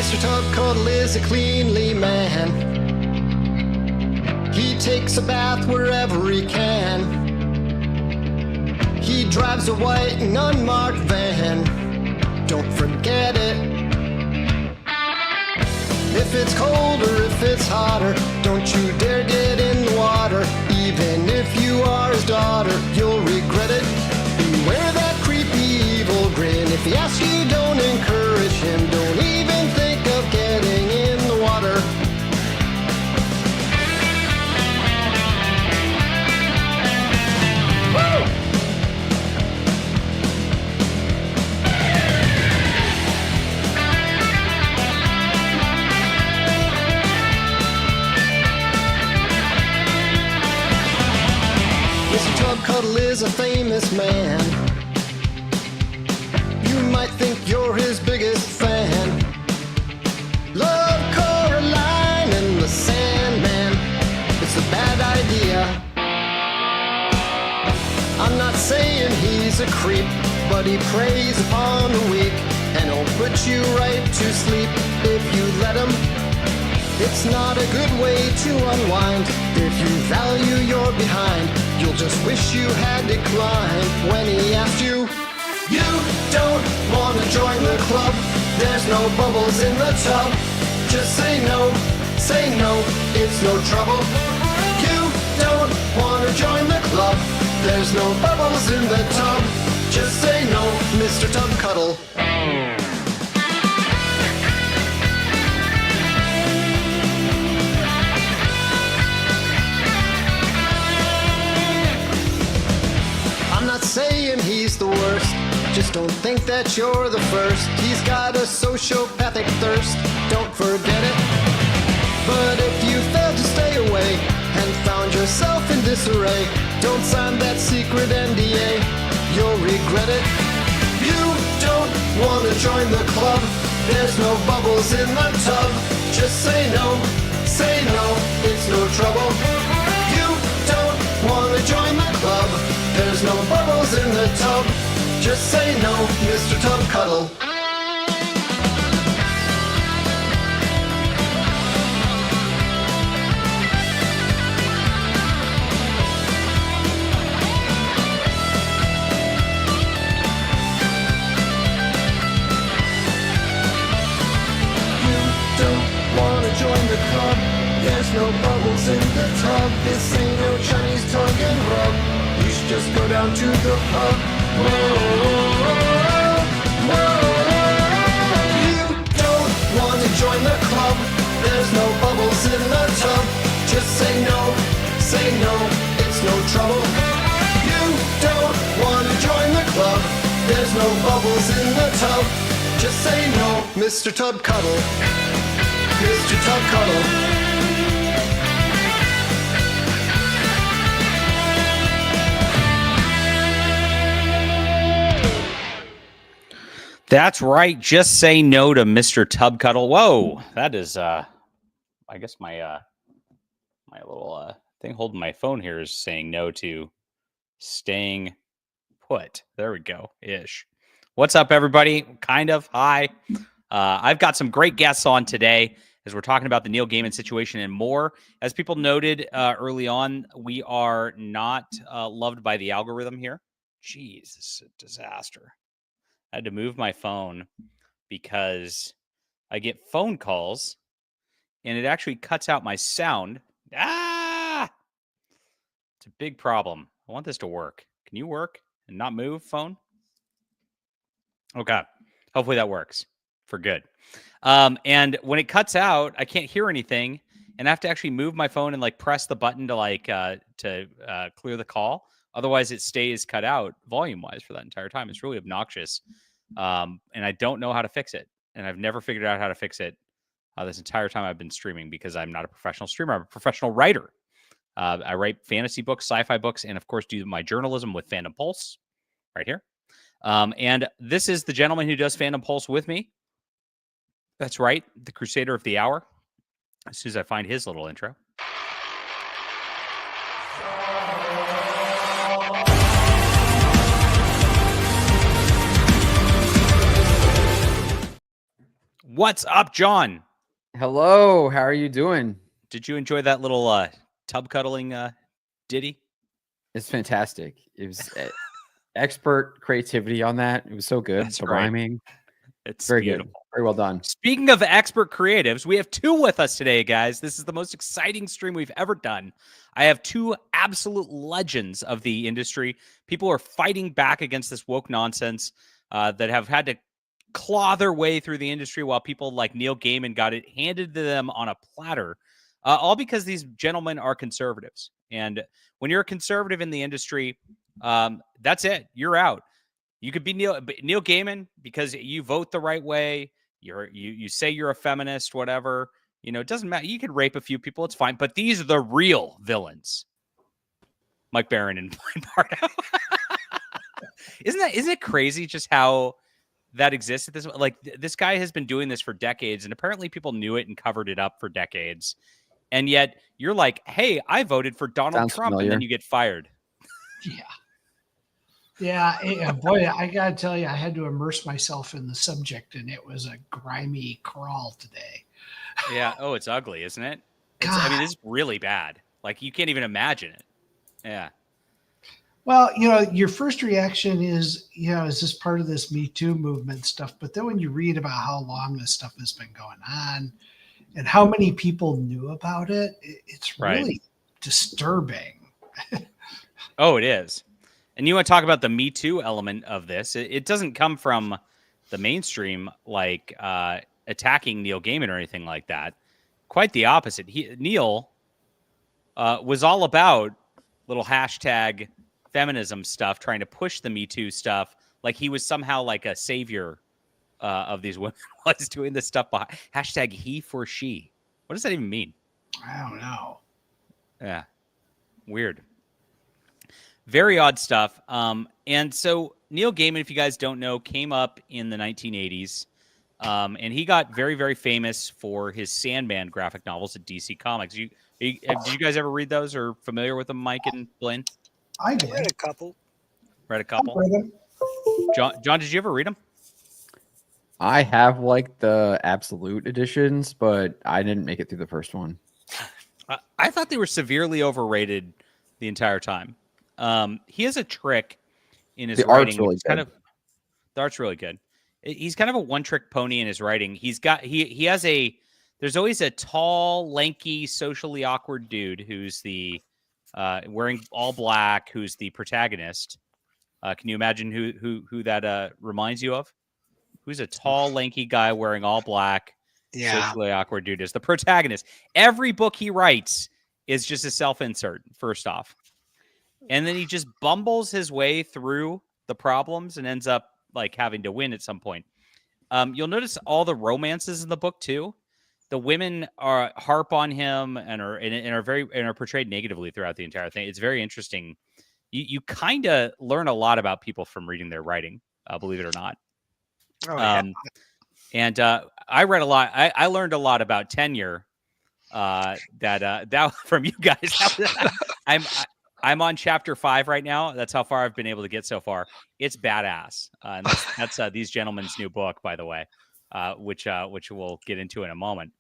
Mr. Tubcuddle is a cleanly man. He takes a bath wherever he can. He drives a white and unmarked van. Don't forget it. If it's cold or if it's hotter, don't you dare get in the water. Even if you are his daughter, you'll regret it. Beware that creepy evil grin. If he asks you, don't encourage him. Don't even think of getting in the water. Woo! Mr. Tubcuddle is a famous man. You might think you're his biggest fan. Love Coraline and the Sandman. It's a bad idea. I'm not saying he's a creep, but he preys upon the weak, and he'll put you right to sleep if you let him. It's not a good way to unwind. If you value your behind, you'll just wish you had declined when he asked you. You don't want to join the club. There's no bubbles in the tub. Just say no, it's no trouble. You don't want to join the club. There's no bubbles in the tub. Just say no, Mr. Tubcuddle. I'm not saying he's the worst. Just don't think that you're the first. He's got a sociopathic thirst. Don't forget it. But if you failed to stay away and found yourself in disarray, don't sign that secret NDA. You'll regret it. You don't want to join the club. There's no bubbles in the tub. Just say no, it's no trouble. You don't want to join the club. There's no bubbles in the tub. Just say no, Mr. Tubcuddle. Join the club. There's no bubbles in the tub. This ain't no Chinese tongue and rub. You should just go down to the pub. Whoa. You don't want to join the club. There's no bubbles in the tub. Just say no, it's no trouble. You don't want to join the club. There's no bubbles in the tub. Just say no, Mr. Tubcuddle. Mr. Tubcuddle. That's right. Just say no to Mr. Tubcuddle. Whoa, that is, I guess my my little thing holding my phone here is saying no to staying put. There we go. Ish. What's up, everybody? Kind of. Hi. I've got some great guests on today, as we're talking about the Neil Gaiman situation and more. As people noted early on, we are not loved by the algorithm here. Jeez, this is a disaster. I had to move my phone because I get phone calls and it actually cuts out my sound. Ah! It's a big problem. I want this to work. Can you work and not move, phone? Okay. Hopefully that works for good. And when it cuts out, I can't hear anything, and I have to actually move my phone and like press the button to clear the call. Otherwise, it stays cut out volume-wise for that entire time. It's really obnoxious, and I don't know how to fix it, and I've never figured out how to fix it this entire time I've been streaming, because I'm not a professional streamer. I'm a professional writer. I write fantasy books, sci-fi books, and of course do my journalism with Fandom Pulse right here. And this is the gentleman who does Fandom Pulse with me. That's right, the Crusader of the Hour. As soon as I find his little intro. What's up, John? Hello, how are you doing? Did you enjoy that little tub cuddling ditty? It's fantastic. It was expert creativity on that. It was so good. That's The right. rhyming. It's Very beautiful. good. Very well done. Speaking of expert creatives, we have two with us today, guys. This is the most exciting stream we've ever done. I have two absolute legends of the industry. People are fighting back against this woke nonsense that have had to claw their way through the industry while people like Neil Gaiman got it handed to them on a platter, all because these gentlemen are conservatives. And when you're a conservative in the industry, that's it. You're out. You could be Neil Gaiman because you vote the right way. You say you're a feminist, whatever. You know, it doesn't matter. You could rape a few people. It's fine. But these are the real villains. Mike Barron and Blaine Pardoe. Isn't it crazy just how that exists at this? Like, this guy has been doing this for decades, and apparently people knew it and covered it up for decades. And yet you're like, hey, I voted for Donald Trump, familiar. And then you get fired. Yeah, boy, I gotta tell you, I had to immerse myself in the subject, and it was a grimy crawl today. Yeah. Oh, it's ugly, isn't it? I mean, it's really bad. Like, you can't even imagine it. Yeah. Well, your first reaction is, is this part of this Me Too movement stuff? But then when you read about how long this stuff has been going on and how many people knew about it, it's really disturbing. Oh, it is. And you want to talk about the Me Too element of this. It doesn't come from the mainstream, like attacking Neil Gaiman or anything like that. Quite the opposite. Neil was all about little hashtag feminism stuff, trying to push the Me Too stuff, like he was somehow like a savior of these women. Was doing this stuff behind hashtag he for she. What does that even mean? I don't know. Yeah, weird. Very odd stuff. And so Neil Gaiman, if you guys don't know, came up in the 1980s, and he got very, very famous for his Sandman graphic novels at DC Comics. Did you guys ever read those or familiar with them, Mike and Blaine? I did. Read a couple. Read a couple. John, did you ever read them? I have like the absolute editions, but I didn't make it through the first one. I thought they were severely overrated the entire time. He has a trick in his writing. The art's really good. He's kind of a one-trick pony in his writing. He has there's always a tall, lanky, socially awkward dude who's the wearing all black, who's the protagonist. Can you imagine who that reminds you of? Who's a tall, lanky guy wearing all black, socially awkward dude is the protagonist. Every book he writes is just a self-insert, first off. And then he just bumbles his way through the problems and ends up like having to win at some point. You'll notice all the romances in the book too. The women are harp on him and are portrayed negatively throughout the entire thing. It's very interesting. You kind of learn a lot about people from reading their writing, believe it or not. Oh, yeah. And I read a lot. I learned a lot about tenure. That from you guys. I'm on chapter 5 right now. That's how far I've been able to get so far. It's badass. And that's these gentlemen's new book, by the way, which we'll get into in a moment.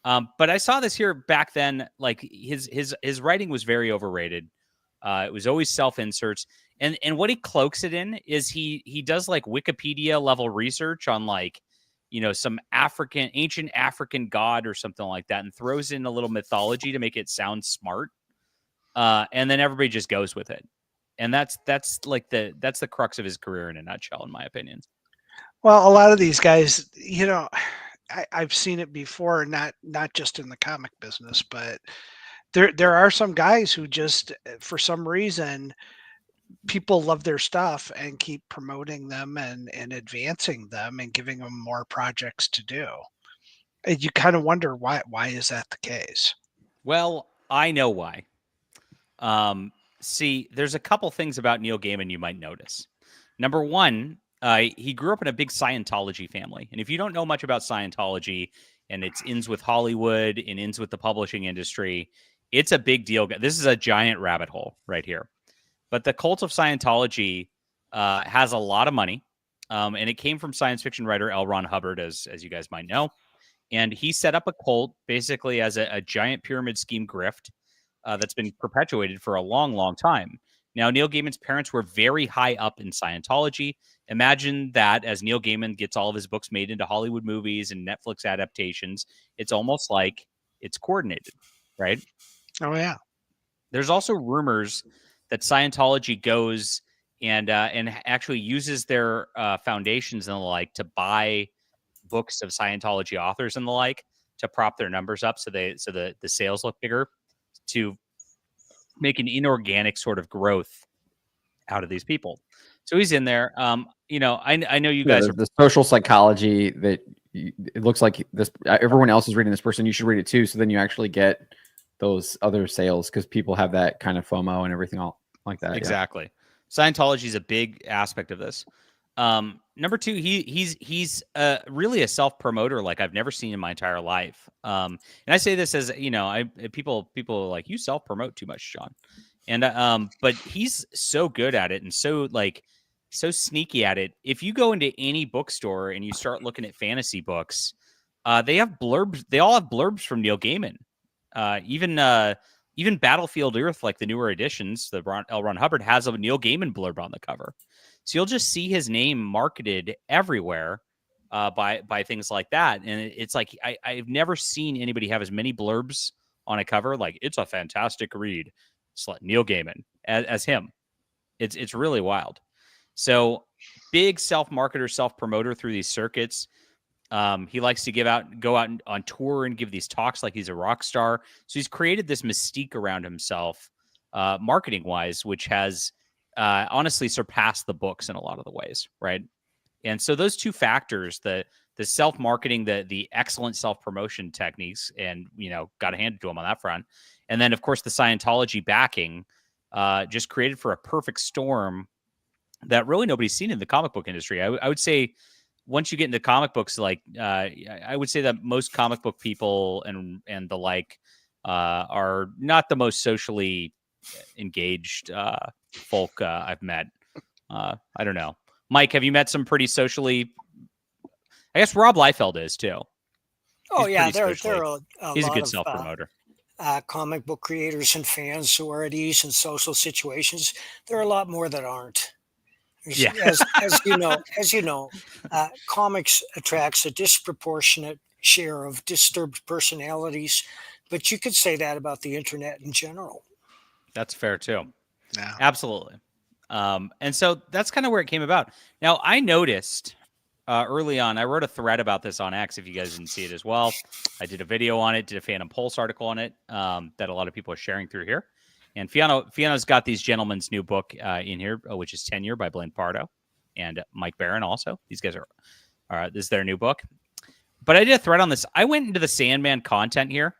But I saw this here back then. Like his writing was very overrated. It was always self-inserts. And what he cloaks it in is he does like Wikipedia level research on like, some ancient African god or something like that, and throws in a little mythology to make it sound smart. And then everybody just goes with it. And that's the crux of his career in a nutshell, in my opinion. Well, a lot of these guys, I've seen it before, not just in the comic business, but there are some guys who just, for some reason, people love their stuff and keep promoting them and advancing them and giving them more projects to do. And you kind of wonder why is that the case? Well, I know why. See, there's a couple things about Neil Gaiman you might notice. Number one, he grew up in a big Scientology family. And if you don't know much about Scientology, and it ends with Hollywood and ends with the publishing industry, it's a big deal. This is a giant rabbit hole right here. But the cult of Scientology has a lot of money. and it came from science fiction writer L. Ron Hubbard, as you guys might know. And he set up a cult basically as a giant pyramid scheme grift that's been perpetuated for a long, long time. Now, Neil Gaiman's parents were very high up in Scientology. Imagine that as Neil Gaiman gets all of his books made into Hollywood movies and Netflix adaptations, it's almost like it's coordinated, right? Oh yeah. There's also rumors that Scientology goes and actually uses their foundations and the like to buy books of Scientology authors and the like to prop their numbers up so the sales look bigger, to make an inorganic sort of growth out of these people. So he's in there. You know, I know you guys are the social psychology that it looks like this. Everyone else is reading this person. You should read it too. So then you actually get those other sales because people have that kind of FOMO and everything all like that. Exactly. Yeah. Scientology is a big aspect of this. Number two, he's really a self-promoter like I've never seen in my entire life. And I say this as, you know, people are like, you self-promote too much, John. And but he's so good at it and so sneaky at it. If you go into any bookstore and you start looking at fantasy books, they have blurbs. They all have blurbs from Neil Gaiman. Even Battlefield Earth, like the newer editions, the L. Ron Hubbard has a Neil Gaiman blurb on the cover. So you'll just see his name marketed everywhere by things like that. And it's like I've never seen anybody have as many blurbs on a cover. Like, it's a fantastic read. It's like Neil Gaiman as him. It's really wild. So big self-marketer, self-promoter through these circuits. He likes to go out on tour and give these talks like he's a rock star. So he's created this mystique around himself, marketing-wise, which has honestly surpassed the books in a lot of the ways, right? And so those two factors, the self-marketing, the excellent self-promotion techniques, and, you know, got to hand it to him on that front. And then, of course, the Scientology backing just created for a perfect storm that really nobody's seen in the comic book industry. I would say once you get into comic books, like I would say that most comic book people and the like are not the most socially engaged folk I've met. I don't know. Mike, have you met some pretty socially? I guess Rob Liefeld is too. Oh He's yeah, pretty there are He's a lot good of self-promoter. Comic book creators and fans who are at ease in social situations. There are a lot more that aren't. Yeah. As you know, comics attracts a disproportionate share of disturbed personalities, but you could say that about the internet in general. That's fair too. Yeah. Absolutely. And so that's kind of where it came about. Now, I noticed early on, I wrote a thread about this on X, if you guys didn't see it as well. I did a video on it, did a Phantom Pulse article on it that a lot of people are sharing through here. And Fiano's got these gentlemen's new book in here, which is Tenure by Blaine Pardoe and Mike Barron also. These guys are this is their new book. But I did a thread on this. I went into the Sandman content here.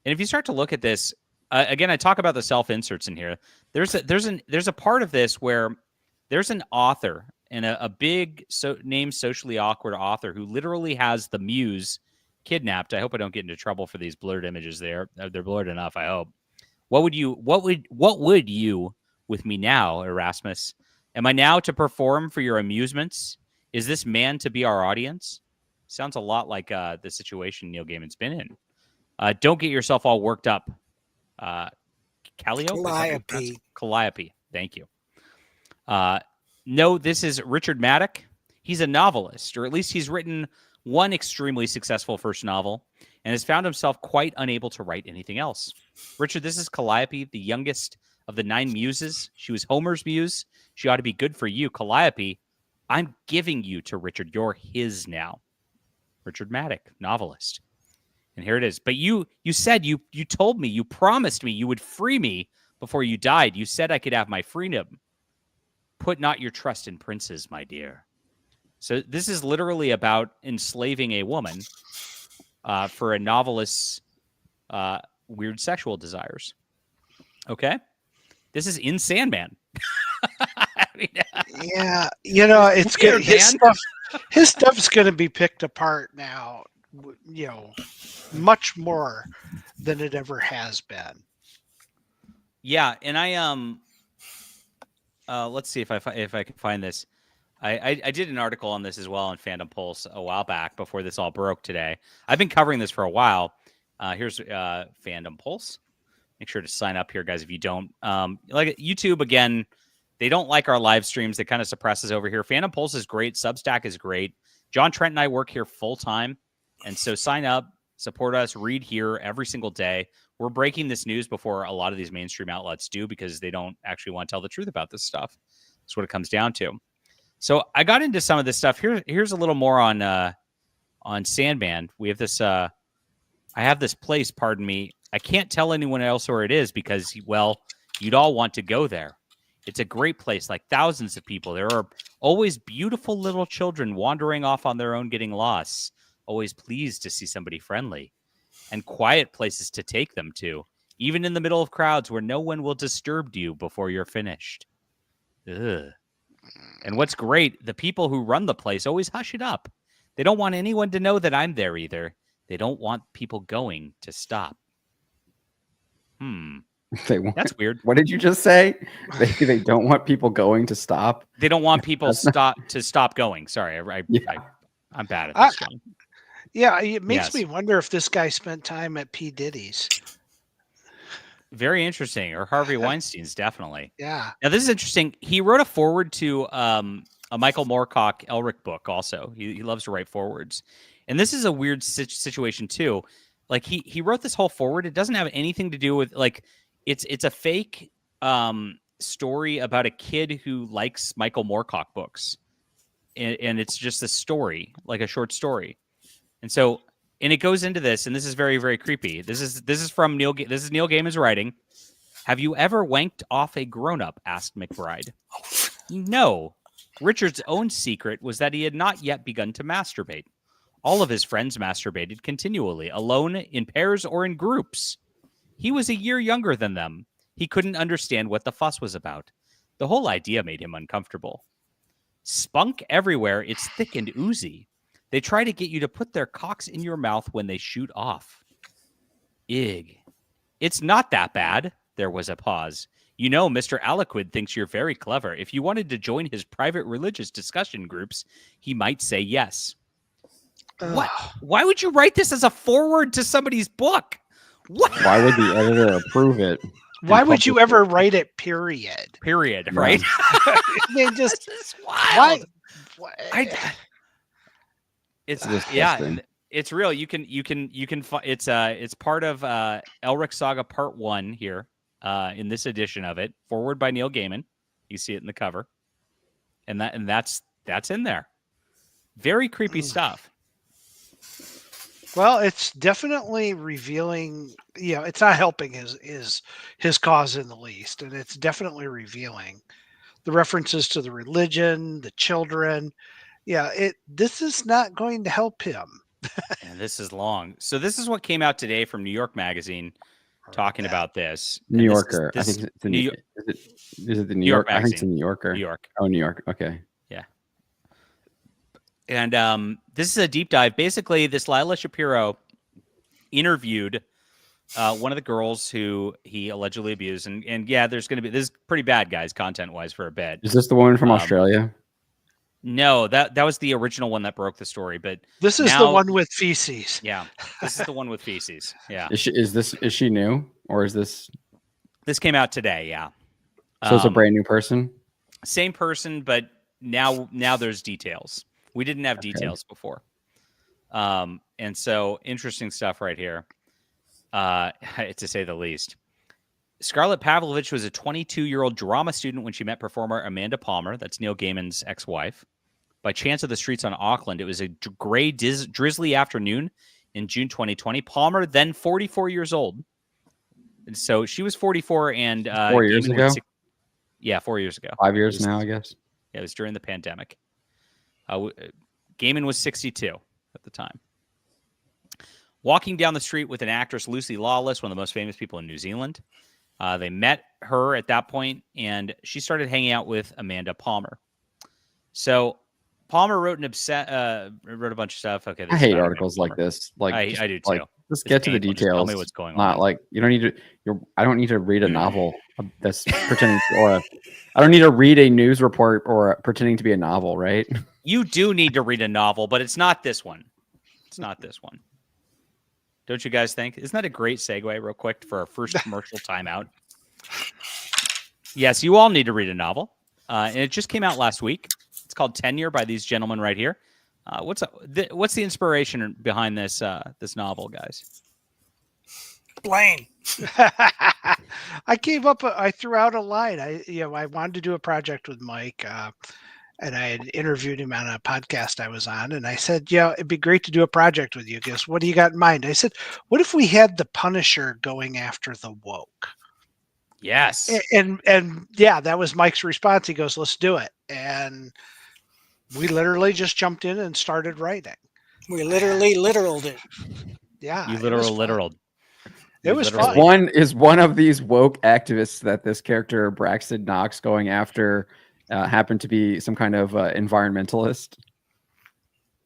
And if you start to look at this, again, I talk about the self-inserts in here. There's a part of this where there's an author and a big named socially awkward author who literally has the muse kidnapped. I hope I don't get into trouble for these blurred images there. They're blurred enough, I hope. What would you with me now, Erasmus? Am I now to perform for your amusements? Is this man to be our audience? Sounds a lot like the situation Neil Gaiman's been in. Don't get yourself all worked up. Calliope. Thank you. No, this is Richard Maddock. He's a novelist, or at least he's written one extremely successful first novel and has found himself quite unable to write anything else. Richard, this is Calliope, the youngest of the 9 muses. She was Homer's muse. She ought to be good for you. Calliope, I'm giving you to Richard. You're his now. Richard Maddock, novelist. And here it is. But you said, you told me, you promised me you would free me before you died. You said I could have my freedom. Put not your trust in princes, my dear. So this is literally about enslaving a woman for a novelist's weird sexual desires. Okay? This is in Sandman. I mean, yeah, you know, it's good. His stuff's going to be picked apart now, you know, much more than it ever has been. Yeah, and I let's see if I can find this. I did an article on this as well on Fandom Pulse a while back before this all broke today. I've been covering this for a while. Here's Fandom Pulse. Make sure to sign up here, guys, if you don't. Like YouTube, again, they don't like our live streams. They kind of suppress us over here. Fandom Pulse is great. Substack is great. John Trent and I work here full time. And so sign up, support us, read here every single day. We're breaking this news before a lot of these mainstream outlets do because they don't actually want to tell the truth about this stuff. That's what it comes down to. So I got into some of this stuff. Here's a little more on Sandman. We have this. I have this place. Pardon me. I can't tell anyone else where it is because, well, you'd all want to go there. It's a great place, like thousands of people. There are always beautiful little children wandering off on their own, getting lost. Always pleased to see somebody friendly, and quiet places to take them to, even in the middle of crowds where no one will disturb you before you're finished. Ugh. And what's great, the people who run the place always hush it up. They don't want anyone to know that I'm there either. They don't want people going to stop. That's weird. What did you just say? They don't want people going to stop. They don't want people to stop going. Sorry, I'm bad at this, John. Yeah, it makes me wonder if this guy spent time at P. Diddy's. Very interesting. Or Harvey Weinstein's, definitely. Yeah. Now, this is interesting. He wrote a forward to a Michael Moorcock Elric book also. He loves to write forwards. And this is a weird situation, too. Like, he wrote this whole forward. It doesn't have anything to do with, like, it's a fake story about a kid who likes Michael Moorcock books. And it's just a story, like a short story. And so, and it goes into this, and this is very, very creepy. This is from Neil. This is Neil Gaiman's writing. Have you ever wanked off a grown-up? Asked McBride. No. Richard's own secret was that he had not yet begun to masturbate. All of his friends masturbated continually, alone, in pairs, or in groups. He was a year younger than them. He couldn't understand what the fuss was about. The whole idea made him uncomfortable. Spunk everywhere. It's thick and oozy. They try to get you to put their cocks in your mouth when they shoot off. Ig. It's not that bad. There was a pause. You know, Mr. Aliquid thinks you're very clever. If you wanted to join his private religious discussion groups, he might say yes. What? Why would you write this as a forward to somebody's book? What? Why would the editor approve it? Why would you ever write it? Period. Period. Right? They just wild. Why? It's it's real. You can it's part of Elric Saga Part 1 here in this edition of it, forward by Neil Gaiman. You see it in the cover, and that's in there. Very creepy stuff. Well, it's definitely revealing. It's not helping his cause in the least, and it's definitely revealing the references to the religion, the children. Yeah, this is not going to help him. And this is long. So this is what came out today from New York Magazine talking about this. New Yorker. I think it's New York. Is it the New York? I think it's the New Yorker. New York. Oh, New York. Okay. Yeah. And this is a deep dive. Basically, this Lila Shapiro interviewed one of the girls who he allegedly abused. And yeah, this is pretty bad, guys, content-wise, for a bit. Is this the woman from Australia? No, that was the original one that broke the story. But this is the one with feces. Yeah, this is the one with feces. Yeah. Is she new, or is this? This came out today. Yeah. So it's a brand new person. Same person, but now there's details. We didn't have details before. And so interesting stuff right here, to say the least. Scarlett Pavlovich was a 22-year-old drama student when she met performer Amanda Palmer. That's Neil Gaiman's ex-wife. By chance of the streets on Auckland, it was a gray, drizzly afternoon in June 2020. Palmer, then 44 years old. And so she was 44 and 4 years ago? 4 years ago. 5 years now, I guess. Yeah, it was during the pandemic. Gaiman was 62 at the time. Walking down the street with an actress, Lucy Lawless, one of the most famous people in New Zealand. They met her at that point, and she started hanging out with Amanda Palmer. So Palmer wrote wrote a bunch of stuff. Okay, I hate articles like this. Like I do too. Just It's get to the painful. Just details. tell me what's going Not on. like you don't need to. I don't need to read a novel that's pretending, I don't need to read a news report or pretending to be a novel, right? You do need to read a novel, but it's not this one. It's not this one. Don't you guys think? Isn't that a great segue, real quick, for our first commercial timeout? Yes, you all need to read a novel, and it just came out last week. It's called Tenure by these gentlemen right here. What's the inspiration behind this this novel, guys? Blaine. I threw out a line. I wanted to do a project with Mike, and I had interviewed him on a podcast I was on, and I said, it'd be great to do a project with you. He goes, what do you got in mind? I said, what if we had the Punisher going after the woke? Yes. And yeah, that was Mike's response. He goes, let's do it. And we literally just jumped in and started writing. We literally literaled it. Yeah. You literal. It was literally- fun. Is one of these woke activists that this character Braxton Knox going after happened to be some kind of environmentalist?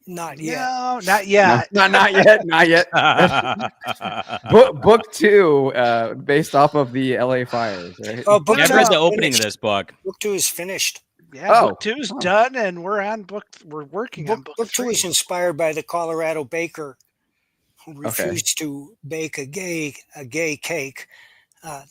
Not yet. No, not yet. No, not yet. Not yet. book 2, based off of the LA fires, right? Oh, book I've two read is the opening of finished. this book. Book 2 is finished. Yeah, Oh. book 2's done, and we're working on book 2 3. is inspired by the Colorado baker who refused to bake a gay cake.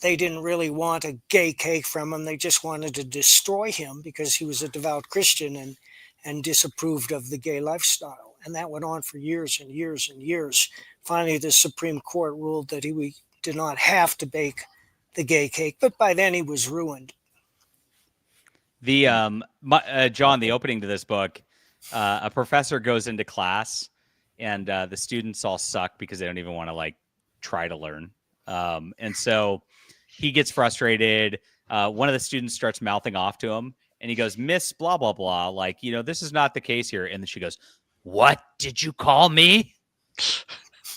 They didn't really want a gay cake from him. They just wanted to destroy him because he was a devout Christian and disapproved of the gay lifestyle. And that went on for years and years and years. Finally, the Supreme Court ruled that he did not have to bake the gay cake, but by then he was ruined. The John, the opening to this book, a professor goes into class, and the students all suck because they don't even want to like try to learn. And so he gets frustrated. One of the students starts mouthing off to him, and he goes, "Miss blah blah blah, like, you know, this is not the case here." And then she goes, "What did you call me?"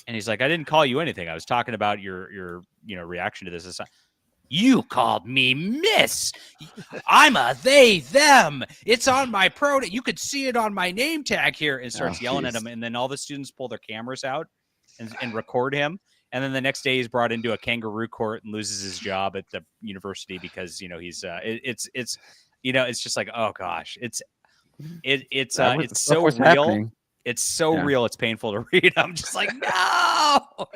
And he's like, "I didn't call you anything. I was talking about your reaction to this." "You called me miss. I'm a they, them. It's on my pronoun. You could see it on my name tag here." And starts yelling at him. And then all the students pull their cameras out and record him. And then the next day he's brought into a kangaroo court and loses his job at the university because, he's it's just like, oh gosh, it's so real. Happening. It's so real. It's painful to read. I'm just like, no.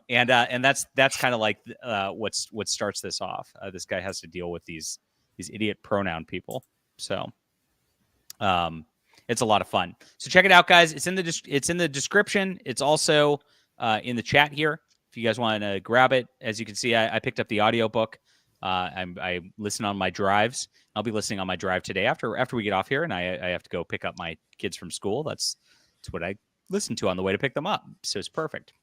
And that's kind of like what starts this off. This guy has to deal with these idiot pronoun people. So, it's a lot of fun. So check it out, guys. It's in the description. It's also in the chat here. If you guys want to grab it, as you can see, I picked up the audiobook. I listen on my drives. I'll be listening on my drive today after we get off here, and I have to go pick up my kids from school. That's what I listen to on the way to pick them up. So it's perfect.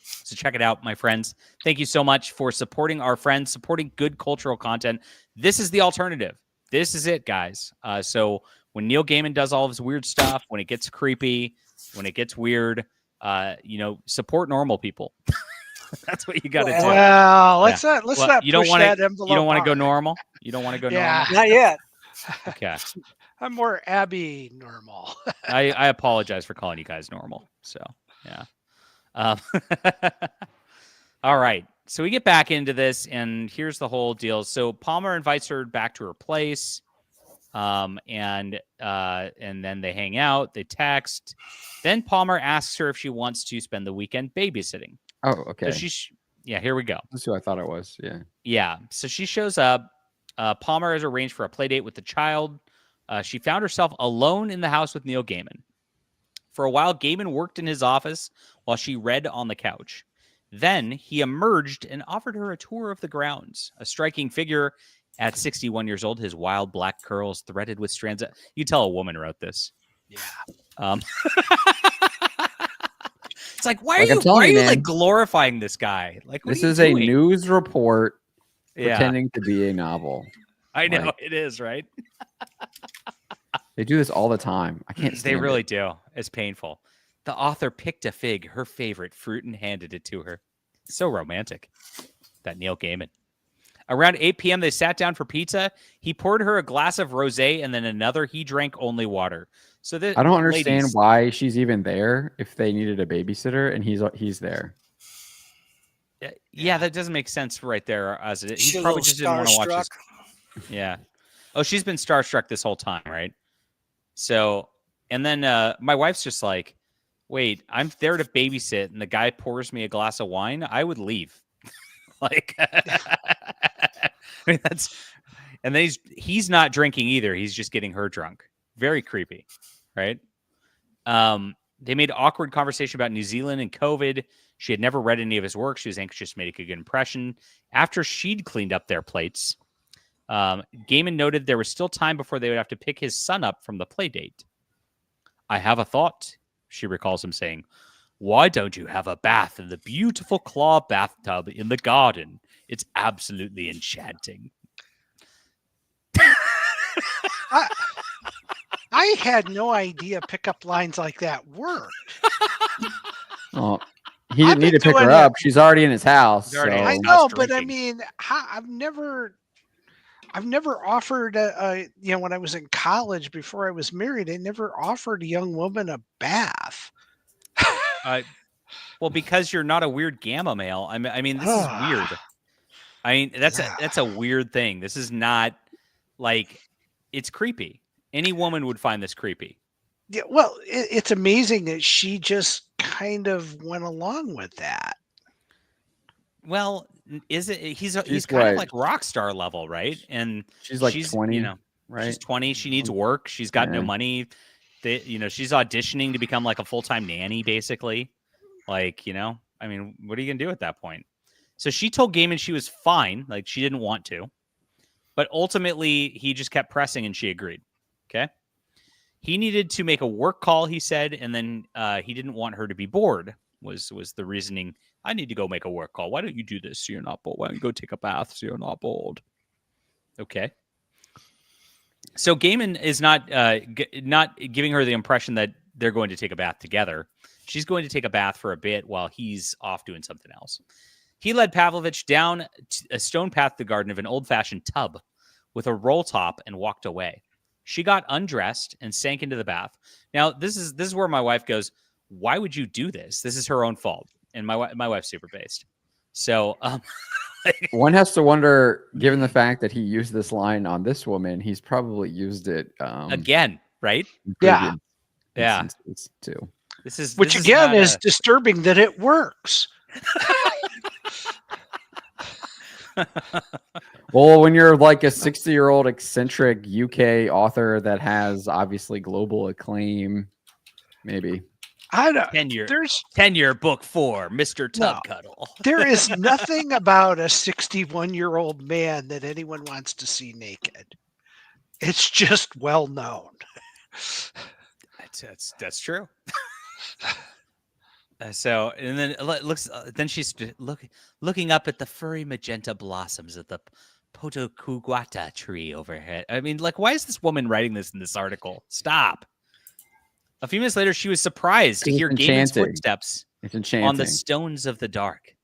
So check it out, my friends. Thank you so much for supporting our friends, supporting good cultural content. This is the alternative. This is it, guys. So when Neil Gaiman does all of his weird stuff, when it gets creepy, when it gets weird, support normal people. That's what you got to do. Well, let's not push that envelope. You don't want to go normal? You don't want to go normal? Not yet. Okay. I'm more Abby normal. I apologize for calling you guys normal. So, yeah. All right. So we get back into this, and here's the whole deal. So Palmer invites her back to her place, and then they hang out. They text. Then Palmer asks her if she wants to spend the weekend babysitting. Oh, okay. So here we go. That's who I thought it was. Yeah. Yeah. So she shows up. Palmer has arranged for a play date with the child. She found herself alone in the house with Neil Gaiman. For a while, Gaiman worked in his office while she read on the couch. Then he emerged and offered her a tour of the grounds. A striking figure at 61 years old, his wild black curls threaded with strands. You tell a woman wrote this. Yeah. It's like, why are you like glorifying this guy? Like, this is a news report Yeah. pretending to be a novel. I know Like, it is, right? they do this all the time. I can't They stand really it. do. It's painful. The author picked a fig, her favorite fruit, and handed it to her. So romantic. That Neil Gaiman. Around 8 p.m., they sat down for pizza. He poured her a glass of rosé and then another. He drank only water. So the I don't understand ladies, why she's even there if they needed a babysitter and he's there. yeah, that doesn't make sense right there. As he She's a probably little just didn't want to watch starstruck. his. Yeah. Oh, she's been starstruck this whole time, right? So, and then my wife's just like, wait, I'm there to babysit, and the guy pours me a glass of wine. I would leave. Like, I mean, that's, and then he's not drinking either. He's just getting her drunk. Very creepy, right? They made awkward conversation about New Zealand and COVID. She had never read any of his work. She was anxious to make a good impression. After she'd cleaned up their plates, Gaiman noted there was still time before they would have to pick his son up from the play date. I have a thought, she recalls him saying. Why don't you have a bath in the beautiful claw bathtub in the garden? It's absolutely enchanting. I had no idea pickup lines like that worked. Oh, he I've didn't need been to pick her doing up. She's already in his house. She's already in so- his I house know, but I drinking. mean, I've never offered when I was in college before I was married, I never offered a young woman a bath. Well, because you're not a weird gamma male. I mean, this is weird. I mean, that's a weird thing. This is not like, it's creepy. Any woman would find this creepy. Yeah, well, it's amazing that she just kind of went along with that. Well, is it? He's She's kind of what? like rock star level, right? And She's like 20, you know, right? she's 20. She needs work. She's got no Yeah. money. She's auditioning to become like a full-time nanny, basically. Like, I mean, what are you gonna do at that point? So she told Gaiman she was fine, like she didn't want to, but ultimately he just kept pressing and she agreed. Okay. He needed to make a work call, he said, and then he didn't want her to be bored. Was the reasoning? I need to go make a work call. Why don't you do this so you're not bored? Why don't you go take a bath so you're not bored? Okay. So Gaiman is not giving her the impression that they're going to take a bath together. She's going to take a bath for a bit while he's off doing something else. He led Pavlovich down a stone path to the garden of an old-fashioned tub with a roll top and walked away. She got undressed and sank into the bath. Now, this is where my wife goes, why would you do this? This is her own fault. And my wife's super based. So One has to wonder, given the fact that he used this line on this woman, he's probably used it again, right? in Yeah. previous Yeah. instances too. Which again is disturbing that it works. Well, when you're like a 60-year-old eccentric UK author that has obviously global acclaim, maybe. I don't. 10-year book 4, Mr. Tubcuddle. There is nothing about a 61-year-old man that anyone wants to see naked. It's just well known. That's true. So, and then then she's looking up at the furry magenta blossoms of the Potocuguata tree overhead. I mean, like, why is this woman writing this in this article? Stop. A few minutes later, she was surprised to hear Gaiman's footsteps on the stones of the dark.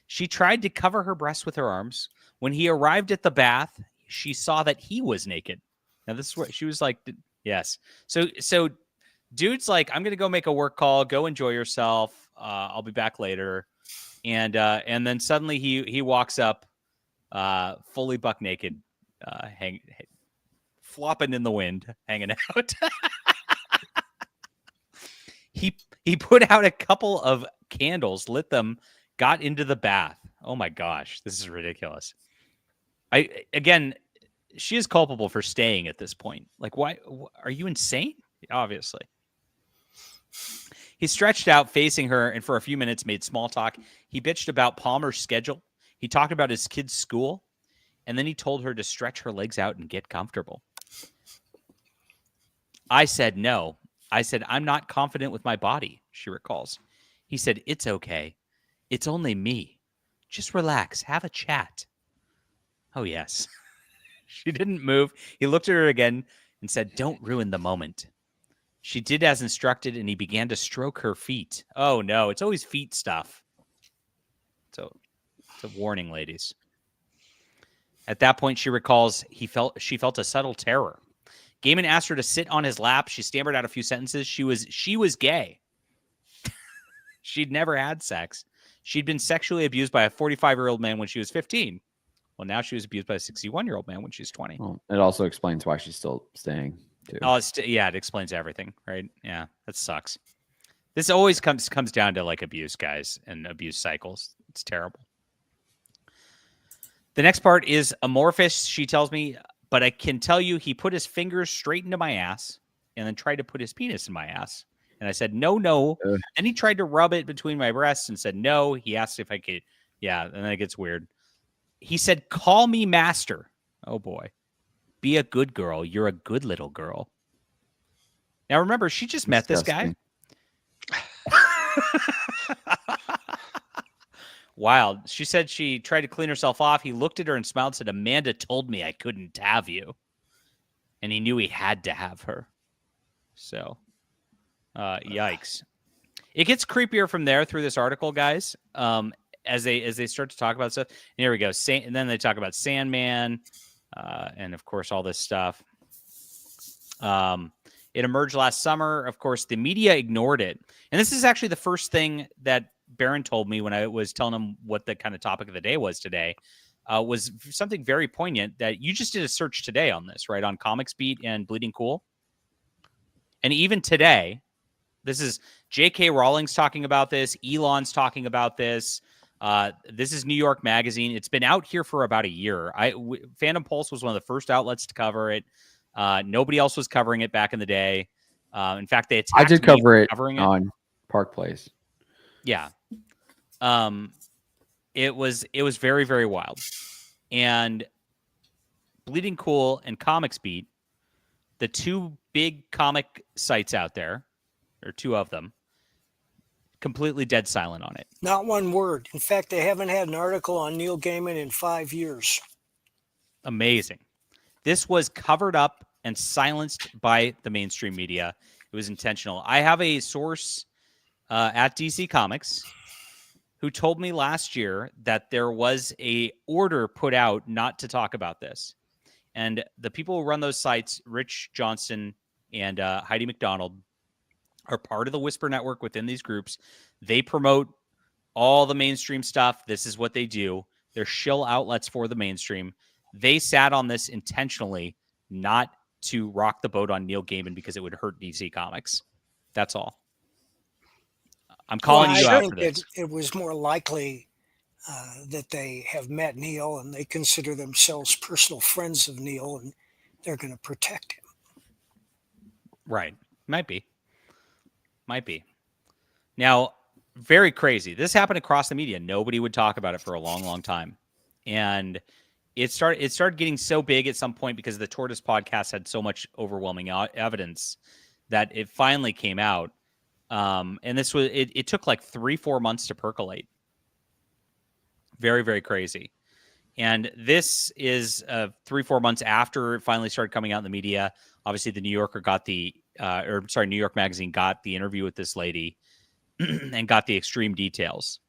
She tried to cover her breasts with her arms. When he arrived at the bath, she saw that he was naked. Now, this is where she was like, yes. So dude's like, I'm going to go make a work call. Go enjoy yourself. I'll be back later. And then suddenly he walks up fully buck naked, flopping in the wind, hanging out. He put out a couple of candles, lit them, got into the bath. Oh my gosh, this is ridiculous. Again, she is culpable for staying at this point. Like, why are you insane? Obviously. He stretched out facing her and for a few minutes made small talk. He bitched about Palmer's schedule. He talked about his kid's school. And then he told her to stretch her legs out and get comfortable. I said no. I said, I'm not confident with my body, she recalls. He said, it's okay. It's only me. Just relax. Have a chat. Oh, yes. She didn't move. He looked at her again and said, don't ruin the moment. She did as instructed, and he began to stroke her feet. Oh, no. It's always feet stuff. So it's a warning, ladies. At that point, she recalls she felt a subtle terror. Gaiman asked her to sit on his lap. She stammered out a few sentences. She was gay. She'd never had sex. She'd been sexually abused by a 45-year-old man when she was 15. Well, now she was abused by a 61-year-old man when she's 20. Well, it also explains why she's still staying, too. Oh, it explains everything, right? Yeah, that sucks. This always comes down to like abuse, guys, and abuse cycles. It's terrible. The next part is amorphous, she tells me, but I can tell you he put his fingers straight into my ass and then tried to put his penis in my ass. And I said, no. And he tried to rub it between my breasts and said, no. He asked if I could. Yeah, and then it gets weird. He said, call me master. Oh, boy. Be a good girl. You're a good little girl. Now, remember, she just met this guy. Wild. She said she tried to clean herself off. He looked at her and smiled and said, Amanda told me I couldn't have you. And he knew he had to have her. So, yikes. It gets creepier from there through this article, guys. As they start to talk about stuff. And here we go. And then they talk about Sandman, and of course all this stuff. It emerged last summer. Of course, the media ignored it. And this is actually the first thing that Barron told me when I was telling him what the kind of topic of the day was today, was something very poignant that you just did a search today on this, right? On Comics Beat and Bleeding Cool. And even today, this is J.K. Rowling's talking about this. Elon's talking about this. This is New York Magazine. It's been out here for about a year. Phantom Pulse was one of the first outlets to cover it. Nobody else was covering it back in the day. In fact, they attacked I did cover it covering on Park Place. Yeah. It was very, very wild. And Bleeding Cool and Comics Beat, the two big comic sites out there, or two of them, completely dead silent on it. Not one word. In fact, they haven't had an article on Neil Gaiman in 5 years. Amazing. This was covered up and silenced by the mainstream media. It was intentional. I have a source at DC Comics who told me last year that there was a order put out not to talk about this. And the people who run those sites, Rich Johnston and Heidi McDonald, are part of the Whisper Network within these groups. They promote all the mainstream stuff. This is what they do. They're shill outlets for the mainstream. They sat on this intentionally not to rock the boat on Neil Gaiman because it would hurt DC Comics. That's all. I'm calling you out for this. It was more likely that they have met Neil and they consider themselves personal friends of Neil and they're going to protect him. Right. Might be. Now, very crazy. This happened across the media. Nobody would talk about it for a long, long time. And it started getting so big at some point because the Tortoise podcast had so much overwhelming evidence that it finally came out. And this was, it took like 3-4 months to percolate. Very, very crazy. And this is 3-4 months after it finally started coming out in the media. Obviously, the New Yorker got New York Magazine got the interview with this lady and got the extreme details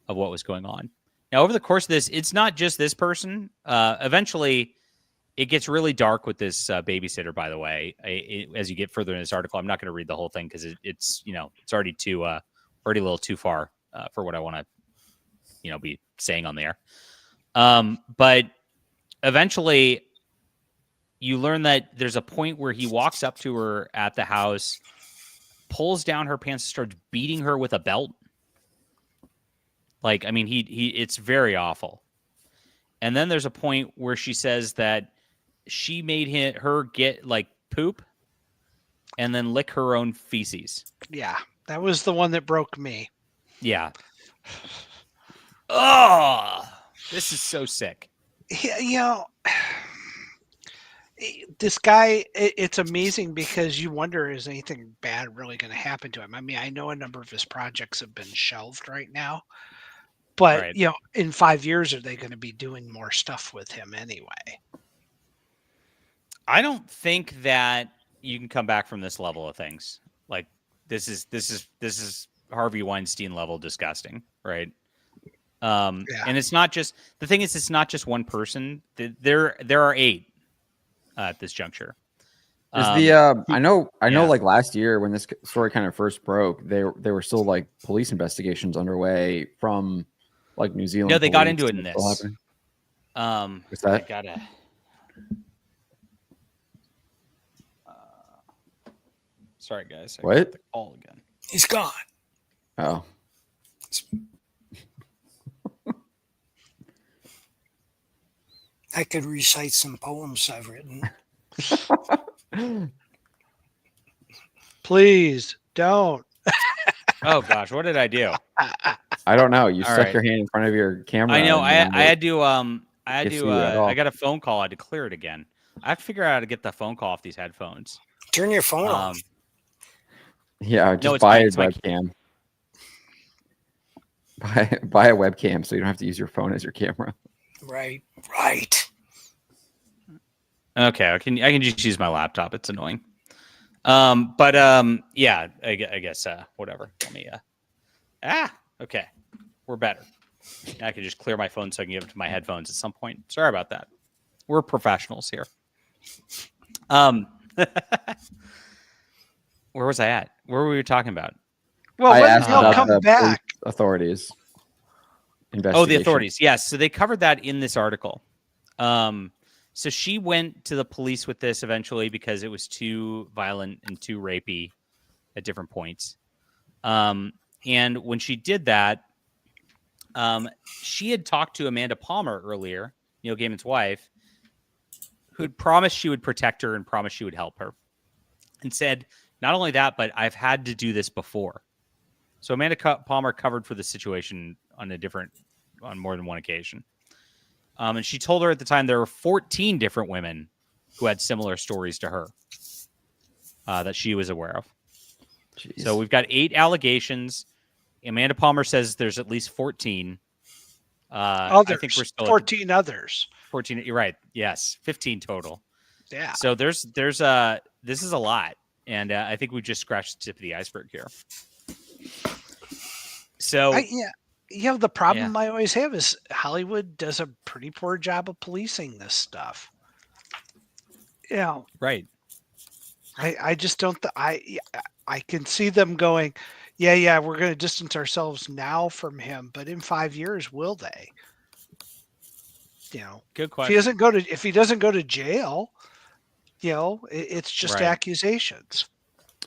of what was going on. Now, over the course of this, it's not just this person. Eventually, it gets really dark with this babysitter, by the way, as you get further in this article. I'm not going to read the whole thing because it's already a little too far for what I want to, be saying on the air. But eventually, you learn that there's a point where he walks up to her at the house, pulls down her pants, starts beating her with a belt. Like, I mean, it's very awful. And then there's a point where she says that she made her get like poop and then lick her own feces. Yeah, that was the one that broke me. Yeah. Oh, this is so sick. This guy, it's amazing because you wonder, is anything bad really going to happen to him? I mean, I know a number of his projects have been shelved right now, but, right. In 5 years, are they going to be doing more stuff with him anyway? I don't think that you can come back from this level of things. Like, this is Harvey Weinstein level disgusting, right? Yeah. And it's not just, the thing is, it's not just one person. There are 8 at this juncture. Is Um, the I know yeah. like last year when this story kind of first broke, there were still like police investigations underway from like New Zealand. No, they got police. into it in What's still this. happening? What's I that? gotta. Sorry, guys. I What? got the call again. He's gone. Oh, I could recite some poems I've written. Please don't. Oh gosh, what did I do? I don't know. You All stuck right. your hand in front of your camera. I know. and I then had to. I had Get to. to you at all. I got a phone call. I had to clear it again. I have to figure out how to get the phone call off these headphones. Turn your phone off. Yeah, just it's buy my- a it's my- webcam. Buy a webcam so you don't have to use your phone as your camera. Right. Okay, I can just use my laptop. It's annoying. Yeah, I guess whatever. Let me okay. We're better. I can just clear my phone so I can give it to my headphones at some point. Sorry about that. We're professionals here. Where was I at? Where were we talking about? Well, I when asked he'll about come the back. police authorities. Oh, the authorities. Yes. So they covered that in this article. So she went to the police with this eventually because it was too violent and too rapey at different points. And when she did that, she had talked to Amanda Palmer earlier, Neil Gaiman's wife, who had promised she would protect her and promised she would help her, and said, not only that, but I've had to do this before. So Amanda Palmer covered for the situation on more than one occasion. And she told her at the time there were 14 different women who had similar stories to her that she was aware of. Jeez. So we've got 8 allegations. Amanda Palmer says there's at least 14. I think we're still 14 others. 14. You're right. Yes, 15 total. Yeah. So this is a lot, and I think we just scratched the tip of the iceberg here. So the problem I always have is Hollywood does a pretty poor job of policing this stuff. Yeah. Right. I just don't. I can see them going, yeah, we're going to distance ourselves now from him, but in 5 years, will they? Good question. If he doesn't go to jail, it's just Right. accusations.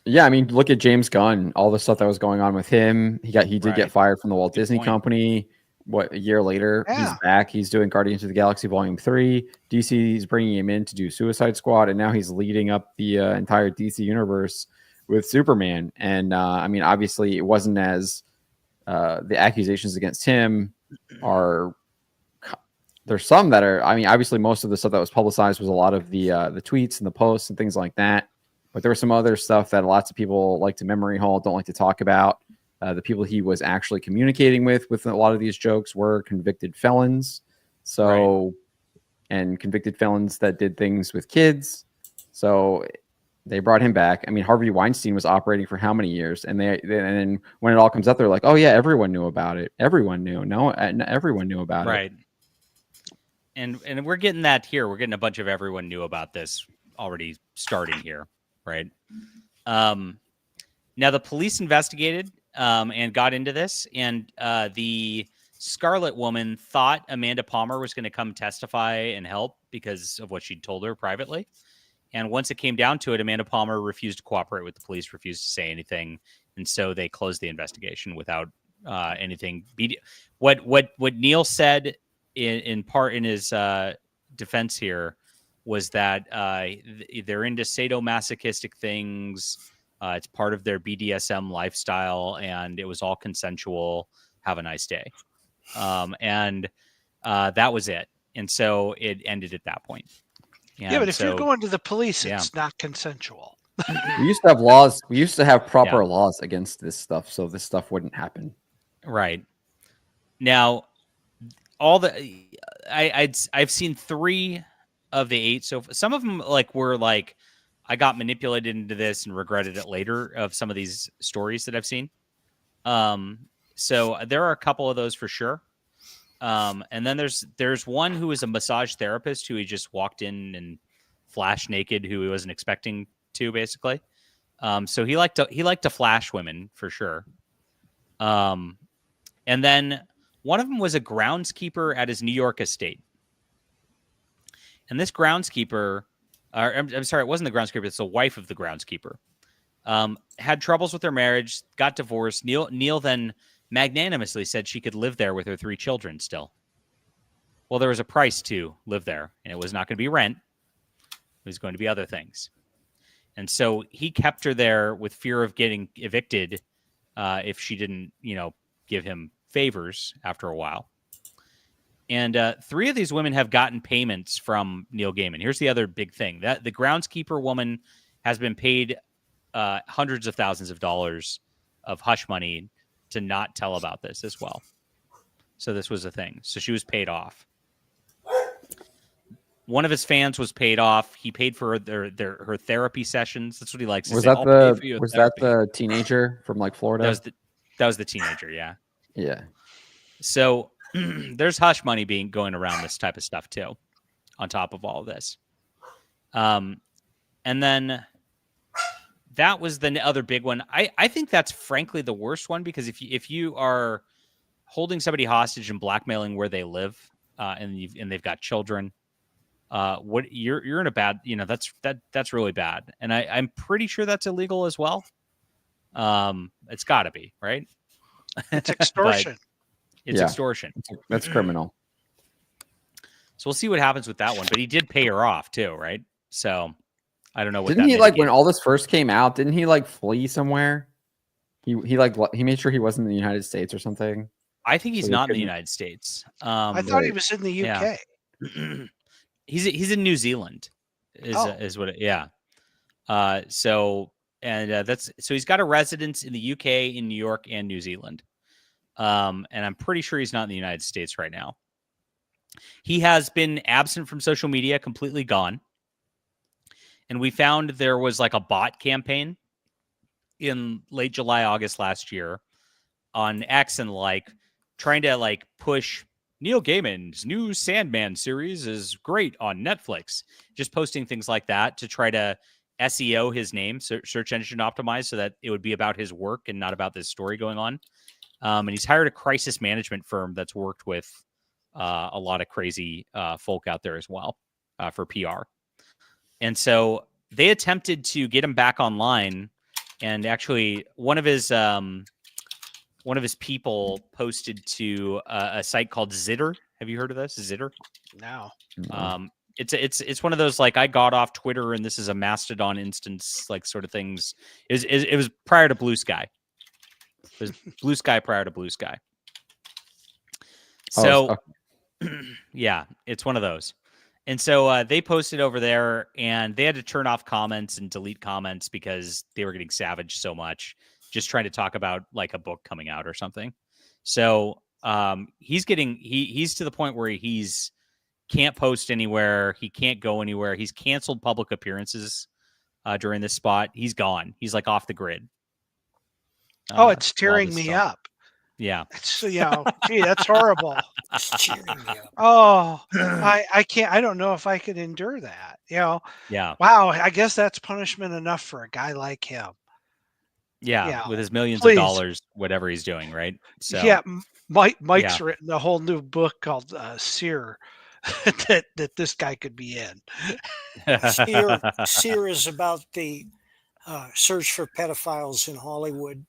Yeah, I mean, look at James Gunn. All the stuff that was going on with him. He did Right. get fired from the Walt Good Disney point. Company. What, a year later, Yeah. he's back. He's doing Guardians of the Galaxy Volume 3. DC's bringing him in to do Suicide Squad, and now he's leading up the entire DC universe with Superman. And I mean, obviously, it wasn't as the accusations against him are. There's some that are. I mean, obviously, most of the stuff that was publicized was a lot of the tweets and the posts and things like that. But there was some other stuff that lots of people like to memory hole, don't like to talk about. The people he was actually communicating with a lot of these jokes were convicted felons. So, Right. And convicted felons that did things with kids. So they brought him back. I mean, Harvey Weinstein was operating for how many years? And then when it all comes up, they're like, oh yeah, everyone knew about it. Everyone knew. No, everyone knew about it. Right. And we're getting that here. We're getting a bunch of everyone knew about this already starting here. Right. Now the police investigated and got into this, and the Scarlet Woman thought Amanda Palmer was going to come testify and help because of what she'd told her privately. And once it came down to it, Amanda Palmer refused to cooperate with the police, refused to say anything, and so they closed the investigation without anything. What Neil said in part in his defense here was that they're into sadomasochistic things. It's part of their BDSM lifestyle, and it was all consensual. Have a nice day. And that was it. And so it ended at that point. Yeah, but if you're going to the police, it's not consensual. We used to have laws. We used to have proper laws against this stuff, so this stuff wouldn't happen. Right. Now, I've seen 3 of the 8. So some of them were I got manipulated into this and regretted it later of some of these stories that I've seen. So there are a couple of those for sure. And then there's one who is a massage therapist who he just walked in and flash naked who he wasn't expecting to, basically. So he liked to flash women for sure. And then one of them was a groundskeeper at his New York estate. And this groundskeeper, I'm sorry, it wasn't the groundskeeper, it's the wife of the groundskeeper, had troubles with her marriage, got divorced. Neil then magnanimously said she could live there with her 3 children still. Well, there was a price to live there, and it was not going to be rent. It was going to be other things. And so he kept her there with fear of getting evicted if she didn't, give him favors after a while. And 3 of these women have gotten payments from Neil Gaiman. Here's the other big thing. That the groundskeeper woman has been paid hundreds of thousands of dollars of hush money to not tell about this as well. So this was a thing. So she was paid off. One of his fans was paid off. He paid for her therapy sessions. That's what he likes to say. Was that the teenager from like Florida? That was the teenager. Yeah. Yeah. So there's hush money going around this type of stuff too, on top of all of this. And then that was the other big one. I think that's frankly the worst one, because if you are holding somebody hostage and blackmailing where they live, and they've got children, you're in a bad, that's really bad. And I'm pretty sure that's illegal as well. It's got to be, right? It's extortion. It's extortion. That's criminal. So we'll see what happens with that one. But he did pay her off too, right? So I don't know what. Didn't he when all this first came out? Didn't he flee somewhere? He made sure he wasn't in the United States or something. I think he's not in the United States. I thought he was in the UK. Yeah. He's in New Zealand. Is what? So he's got a residence in the UK, in New York, and New Zealand. And I'm pretty sure he's not in the United States right now. He has been absent from social media, completely gone. And we found there was a bot campaign in late July, August last year on X and trying to push Neil Gaiman's new Sandman series is great on Netflix. Just posting things like that to try to SEO his name, search engine optimize, so that it would be about his work and not about this story going on. And he's hired a crisis management firm that's worked with a lot of crazy folk out there as well for PR. And so they attempted to get him back online. And actually, one of his people posted to a site called Zitter. Have you heard of this? Zitter? No. It's one of those I got off Twitter and this is a Mastodon instance sort of things. It was prior to Blue Sky. It was Blue Sky prior to Blue Sky. So, yeah, it's one of those. And so they posted over there, and they had to turn off comments and delete comments because they were getting savaged so much, just trying to talk about a book coming out or something. So he's to the point where he's can't post anywhere. He can't go anywhere. He's canceled public appearances during this spot. He's gone. He's off the grid. It's tearing me up. Yeah. Gee, that's horrible. It's cheering me up. Oh, I can't. I don't know if I could endure that. Yeah. Wow. I guess that's punishment enough for a guy like him. Yeah. With his millions of dollars, whatever he's doing, right? So yeah. Mike's written a whole new book called Sear that this guy could be in. Sear is about the search for pedophiles in Hollywood.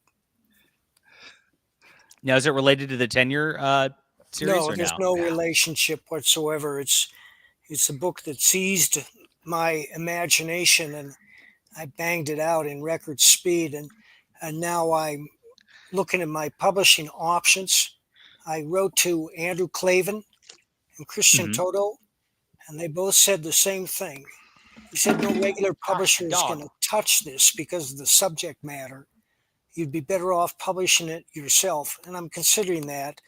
Now, is it related to the Tenure series? No, there's no relationship whatsoever. It's a book that seized my imagination, and I banged it out in record speed. And now I'm looking at my publishing options. I wrote to Andrew Clavin and Christian Toto, and they both said the same thing. He said no regular publisher is going to touch this because of the subject matter. You'd be better off publishing it yourself. And I'm considering that.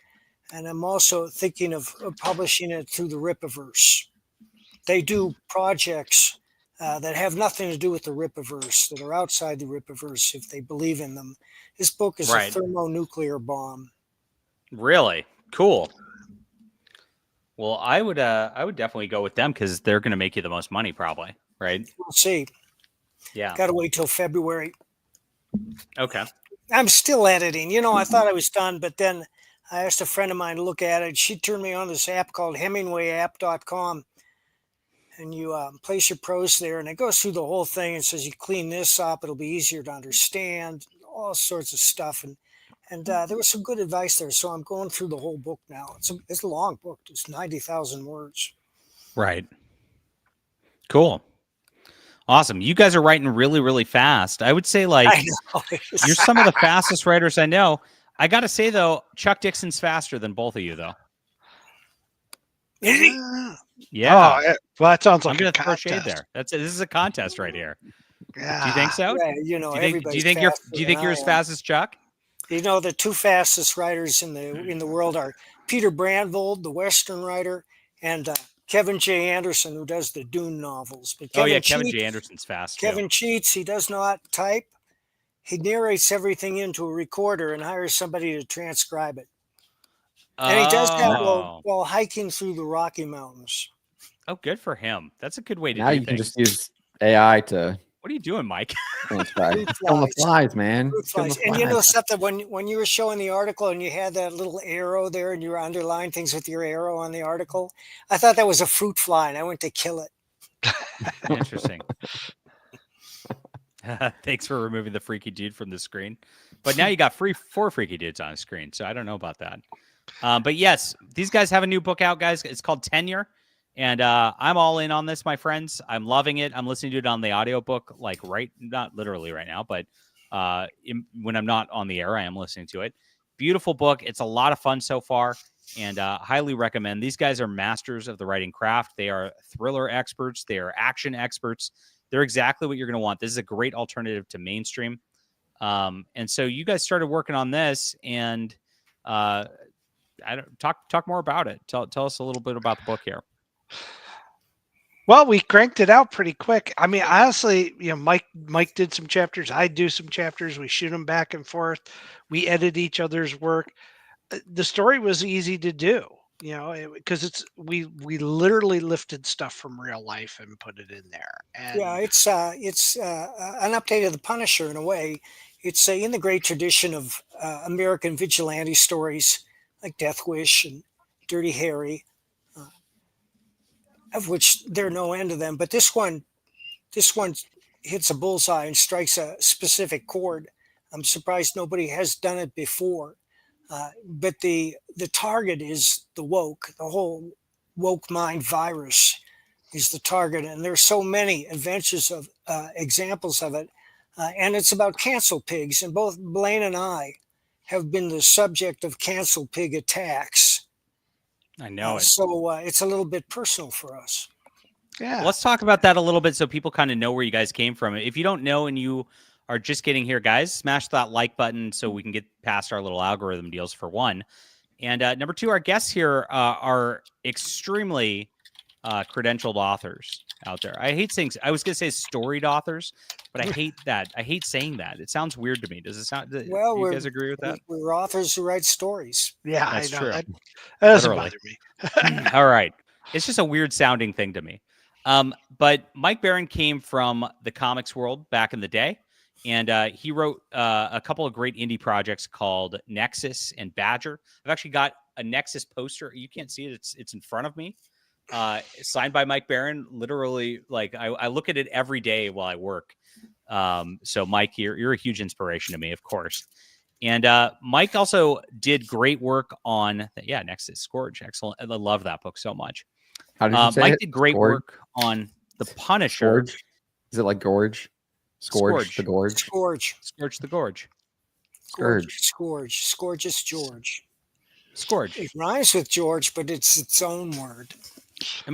And I'm also thinking of publishing it through the Rippaverse. They do projects that have nothing to do with the Rippaverse, that are outside the Rippaverse if they believe in them. This book is a thermonuclear bomb. Really? Cool. Well, I would definitely go with them because they're going to make you the most money, probably. right? We'll see. Yeah. Got to wait till February. Okay. I'm still editing. I thought I was done, but then I asked a friend of mine to look at it. She turned me on this app called HemingwayApp.com. And you place your prose there, and it goes through the whole thing and says you clean this up, it'll be easier to understand, all sorts of stuff. And there was some good advice there. So I'm going through the whole book now. It's a long book. It's 90,000 words. Right. Cool. Awesome. You guys are writing really, really fast. I would say I know. you're some of the fastest writers I know. I got to say, though, Chuck Dixon's faster than both of you, though. Is he? Yeah. Oh, well, that sounds like I'm going a to throw shade contest. there. This is a contest right here. Yeah. Do you think so? Yeah, Do you think everybody's you're faster do you think than you're I as am. fast as Chuck? The two fastest writers in the world are Peter Brandvold, the Western writer, and Kevin J. Anderson, who does the Dune novels. But Kevin cheats. J. Anderson's fast too. Kevin cheats. He does not type. He narrates everything into a recorder and hires somebody to transcribe it. And he does that while hiking through the Rocky Mountains. Oh, good for him. That's a good way to Now do you things. can just use AI to What are you doing, Mike? transcribe. Fruit Kill the flies. flies, man. Fruit Kill the flies. And you know flies. something, when you were showing the article and you had that little arrow there and you were underlining things with your arrow on the article, I thought that was a fruit fly and I went to kill it. Interesting. Thanks for removing the freaky dude from the screen. But now you got four freaky dudes on the screen, so I don't know about that. But yes, these guys have a new book out, guys. It's called Tenure. And I'm all in on this, my friends. I'm loving it. I'm listening to it on the audiobook, not literally right now, but when I'm not on the air, I am listening to it. Beautiful book. It's a lot of fun so far, and highly recommend. These guys are masters of the writing craft. They are thriller experts. They are action experts. They're exactly what you're going to want. This is a great alternative to mainstream. And so you guys started working on this, and talk more about it. Tell us a little bit about the book here. Well, we cranked it out pretty quick. I mean, honestly, Mike did some chapters. I do some chapters. We shoot them back and forth. We edit each other's work. The story was easy to do, because we literally lifted stuff from real life and put it in there. And Yeah, it's an update of the Punisher in a way. It's in the great tradition of American vigilante stories like Death Wish and Dirty Harry, of which there are no end of them. But this one hits a bullseye and strikes a specific chord. I'm surprised nobody has done it before. But the target is the whole woke mind virus is the target. And there's so many adventures of examples of it. And it's about cancel pigs. And both Blaine and I have been the subject of cancel pig attacks. I know it. So it's a little bit personal for us. yeah, Let's talk about that a little bit so people kind of know where you guys came from. If you don't know and you are just getting here, guys, smash that like button so we can get past our little algorithm deals, for one. And number two, our guests here are extremely credentialed authors out there. I hate saying, I was going to say storied authors, but I hate that. I hate saying that. It sounds weird to me. Does it sound, Well, do you guys agree with that? We're authors who write stories. yeah, That's I know. true. That doesn't Literally. bother me. All right. It's just a weird sounding thing to me. But Mike Barron came from the comics world back in the day, and he wrote a couple of great indie projects called Nexus and Badger. I've actually got a Nexus poster. You can't see it. It's in front of me. Signed by Mike Barron. Literally, I look at it every day while I work. So Mike, you're a huge inspiration to me, of course. And Mike also did great work on Nexus Scourge. Excellent. I love that book so much. How did you say Mike it? did great Scourge? work on the Punisher. Scourge? Is it like gorge? Scourge. The gorge. Scourge. Scourge the Gorge. Scourge. Scourgeous George. Scourge. It rhymes with George, but it's its own word.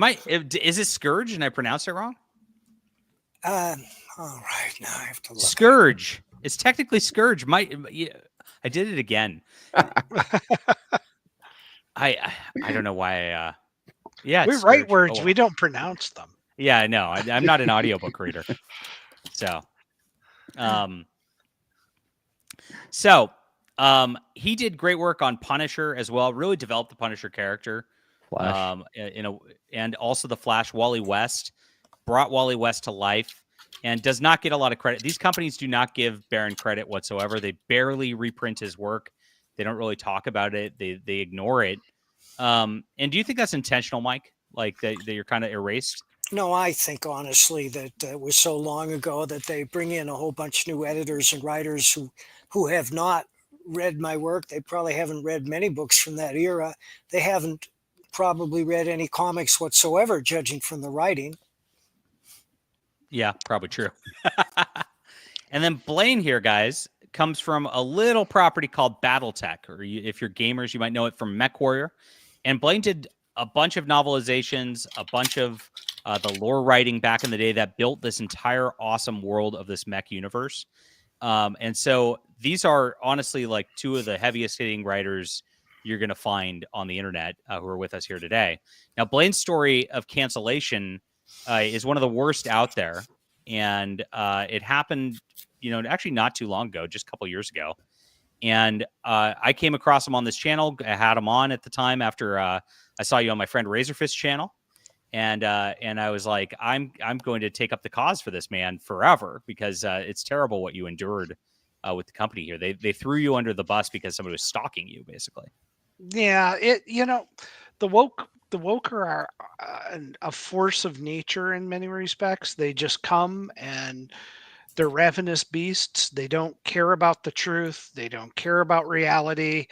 Is it Scourge and I pronounced it wrong? All right, now I have to look. Scourge. It's technically Scourge. I did it again. I don't know why. Yeah, We it's write Scourge. words, Oh, well. we don't pronounce them. Yeah, I know. I'm not an audiobook reader. So, he did great work on Punisher as well. Really developed the Punisher character. Flash. And also the Flash, Wally West. brought Wally West to life and does not get a lot of credit. These companies do not give Baron credit whatsoever. They barely reprint his work. They don't really talk about it. They ignore it. And do you think that's intentional, Mike? Like that you're kind of erased? No, I think honestly that it was so long ago that they bring in a whole bunch of new editors and writers who have not read my work. They probably haven't read many books from that era. They haven't probably read any comics whatsoever, judging from the writing. Yeah, probably true. And then Blaine here, guys, comes from a little property called Battletech, or if you're gamers, you might know it from Mech Warrior. And Blaine did a bunch of novelizations, a bunch of the lore writing back in the day that built this entire awesome world of this mech universe. And so these are honestly like two of the heaviest hitting writers you're going to find on the internet who are with us here today. Now, Blaine's story of cancellation is one of the worst out there. And it happened, actually not too long ago, just a couple years ago. And I came across him on this channel. I had him on at the time after I saw you on my friend Razorfist channel. And I was like, I'm going to take up the cause for this man forever, because it's terrible what you endured with the company here. They threw you under the bus because somebody was stalking you, basically. Yeah, the woke are a force of nature in many respects. They just come and they're ravenous beasts. They don't care about the truth. They don't care about reality.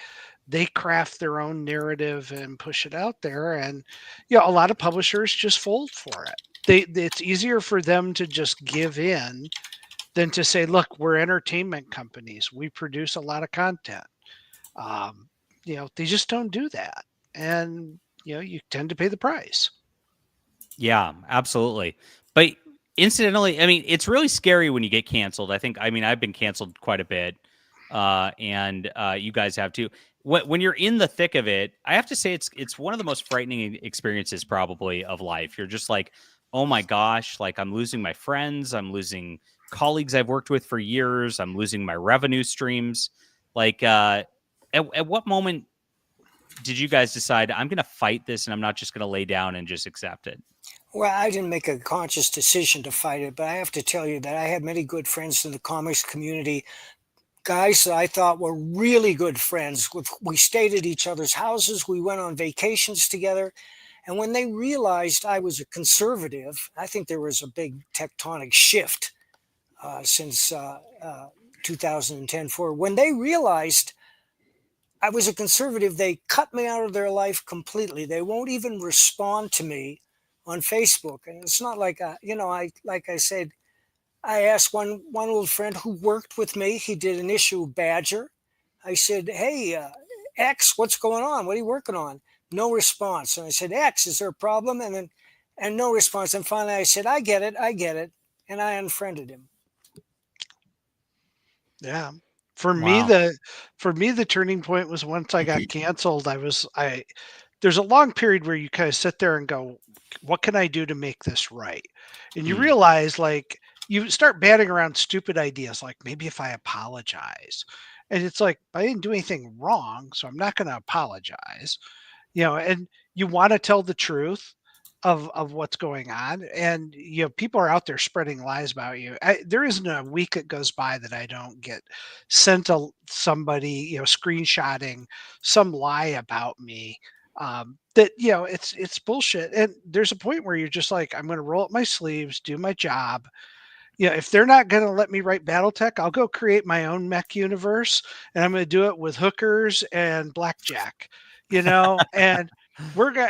They craft their own narrative and push it out there. And a lot of publishers just fold for it. It's easier for them to just give in than to say, look, we're entertainment companies. We produce a lot of content. They just don't do that. And, you tend to pay the price. Yeah, absolutely. But incidentally, I mean, it's really scary when you get canceled. I've been canceled quite a bit. And you guys have too. When you're in the thick of it, I have to say it's one of the most frightening experiences probably of life. You're just like, oh my gosh, like I'm losing my friends. I'm losing colleagues I've worked with for years. I'm losing my revenue streams. Like, at what moment did you guys decide I'm going to fight this and I'm not just going to lay down and just accept it? Well, I didn't make a conscious decision to fight it, but I have to tell you that I had many good friends in the comics community, guys that I thought were really good friends. We stayed at each other's houses. We went on vacations together. And when they realized I was a conservative, I think there was a big tectonic shift since 2010 forward. When they realized I was a conservative, they cut me out of their life completely. They won't even respond to me on Facebook. And it's not like, like I said, I asked one old friend who worked with me. He did an issue of Badger. I said, hey, X, what's going on? What are you working on? No response. And I said, X, is there a problem? And no response. And finally I said, I get it. And I unfriended him. Yeah. For me, the turning point was once I got canceled. There's a long period where you kind of sit there and go, what can I do to make this right? And you realize, like, you start batting around stupid ideas, like maybe if I apologize. And it's like, I didn't do anything wrong, so I'm not going to apologize. And you want to tell the truth of what's going on. And, people are out there spreading lies about you. There isn't a week that goes by that I don't get sent somebody, screenshotting some lie about me. That, it's bullshit. And there's a point where you're just like, I'm going to roll up my sleeves, do my job. If they're not going to let me write Battletech, I'll go create my own mech universe, and I'm going to do it with hookers and blackjack, and I'm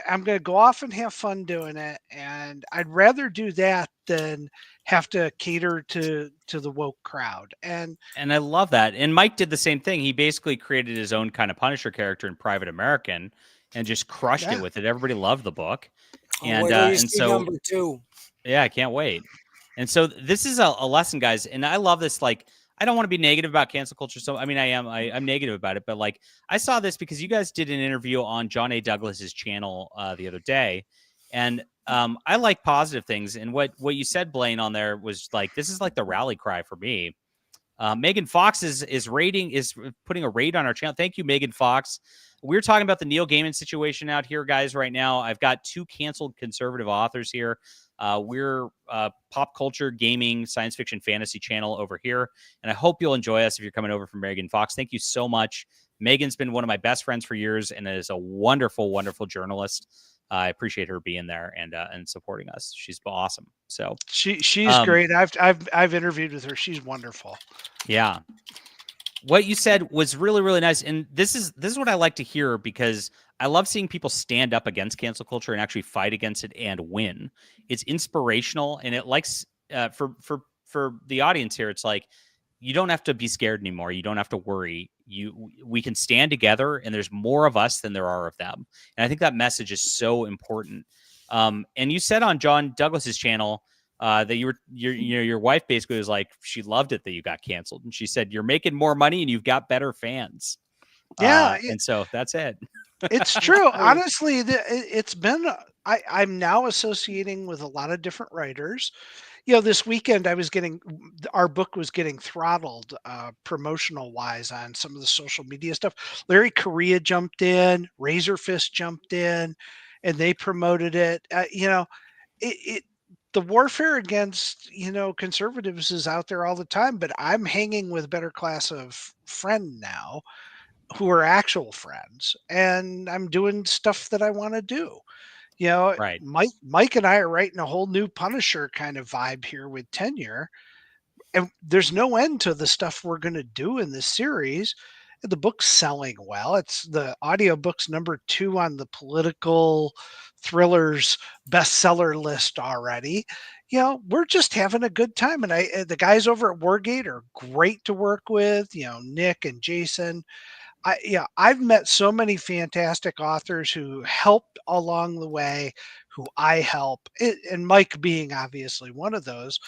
going to go off and have fun doing it. And I'd rather do that than have to cater to the woke crowd. And I love that. And Mike did the same thing. He basically created his own kind of Punisher character in Private American and just crushed it with it. Everybody loved the book. And so number 2. Yeah, I can't wait. And so this is a lesson, guys. And I love this. Like, I don't want to be negative about cancel culture. So, I mean, I'm negative about it, but like, I saw this because you guys did an interview on John A. Douglas's channel the other day. And I like positive things. And what you said, Blaine, on there was like, this is like the rally cry for me. Megan Fox is putting a raid on our channel. Thank you, Megan Fox. we're talking about the Neil Gaiman situation out here, guys, right now. I've got 2 canceled conservative authors here. We're pop culture, gaming, science fiction, fantasy channel over here. And I hope you'll enjoy us if you're coming over from Megan Fox. Thank you so much. Megan's been one of my best friends for years and is a wonderful, wonderful journalist. I appreciate her being there and supporting us. She's awesome. So she's great. I've interviewed with her. She's wonderful. Yeah. What you said was really, really nice. And this is what I like to hear, because I love seeing people stand up against cancel culture and actually fight against it and win. It's inspirational, and it likes for the audience here. It's like, you don't have to be scared anymore. You don't have to worry. We can stand together, and there's more of us than there are of them. And I think that message is so important. And you said on John Douglas's channel that your wife basically was like, she loved it that you got canceled, and she said you're making more money and you've got better fans. Yeah, and so that's it. It's true. Honestly, it's been. I'm now associating with a lot of different writers. This weekend our book was getting throttled promotional wise on some of the social media stuff. Larry Correia jumped in, Razorfist jumped in, and they promoted it. The warfare against conservatives is out there all the time, but I'm hanging with a better class of friend now who are actual friends, and I'm doing stuff that I want to do. Right. Mike and I are writing a whole new Punisher kind of vibe here with Tenure, and there's no end to the stuff we're going to do in this series. The book's selling well. It's the audiobook's #2 on the political thrillers bestseller list already. We're just having a good time, and the guys over at Wargate are great to work with. Nick and Jason. I've met so many fantastic authors who helped along the way, who I help, and Mike being obviously one of those.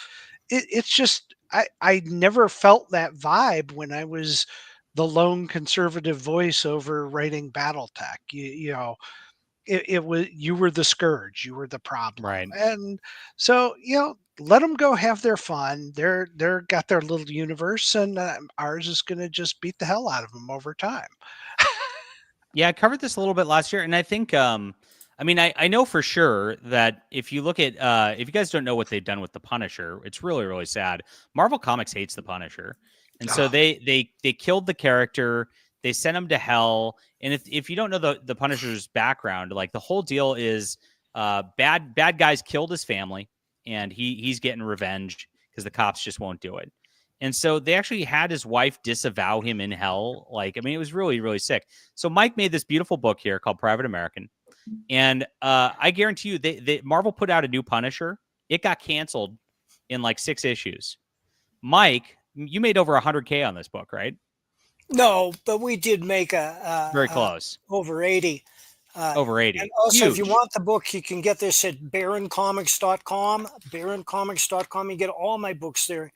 It's just I never felt that vibe when I was the lone conservative voice over writing Battletech. It was, you were the scourge, you were the problem, Right. and so let them go have their fun. They're got their little universe, and ours is going to just beat the hell out of them over time. Yeah, I covered this a little bit last year, and I think, I know for sure that if you look at, if you guys don't know what they've done with the Punisher, it's really, really sad. Marvel Comics hates the Punisher, and so they killed the character. They sent him to hell. And if you don't know the Punisher's background, like, the whole deal is, bad guys killed his family, and he's getting revenge because the cops just won't do it. And so they actually had his wife disavow him in hell. It was really, really sick. So Mike made this beautiful book here called Private American. And I guarantee you, they Marvel put out a new Punisher. It got canceled in like 6 issues. Mike, you made over 100K on this book, right? No, but we did make very close. Over 80. Over 80. And also, Huge. if you want the book, you can get this at baroncomics.com. Baroncomics.com. You get all my books there,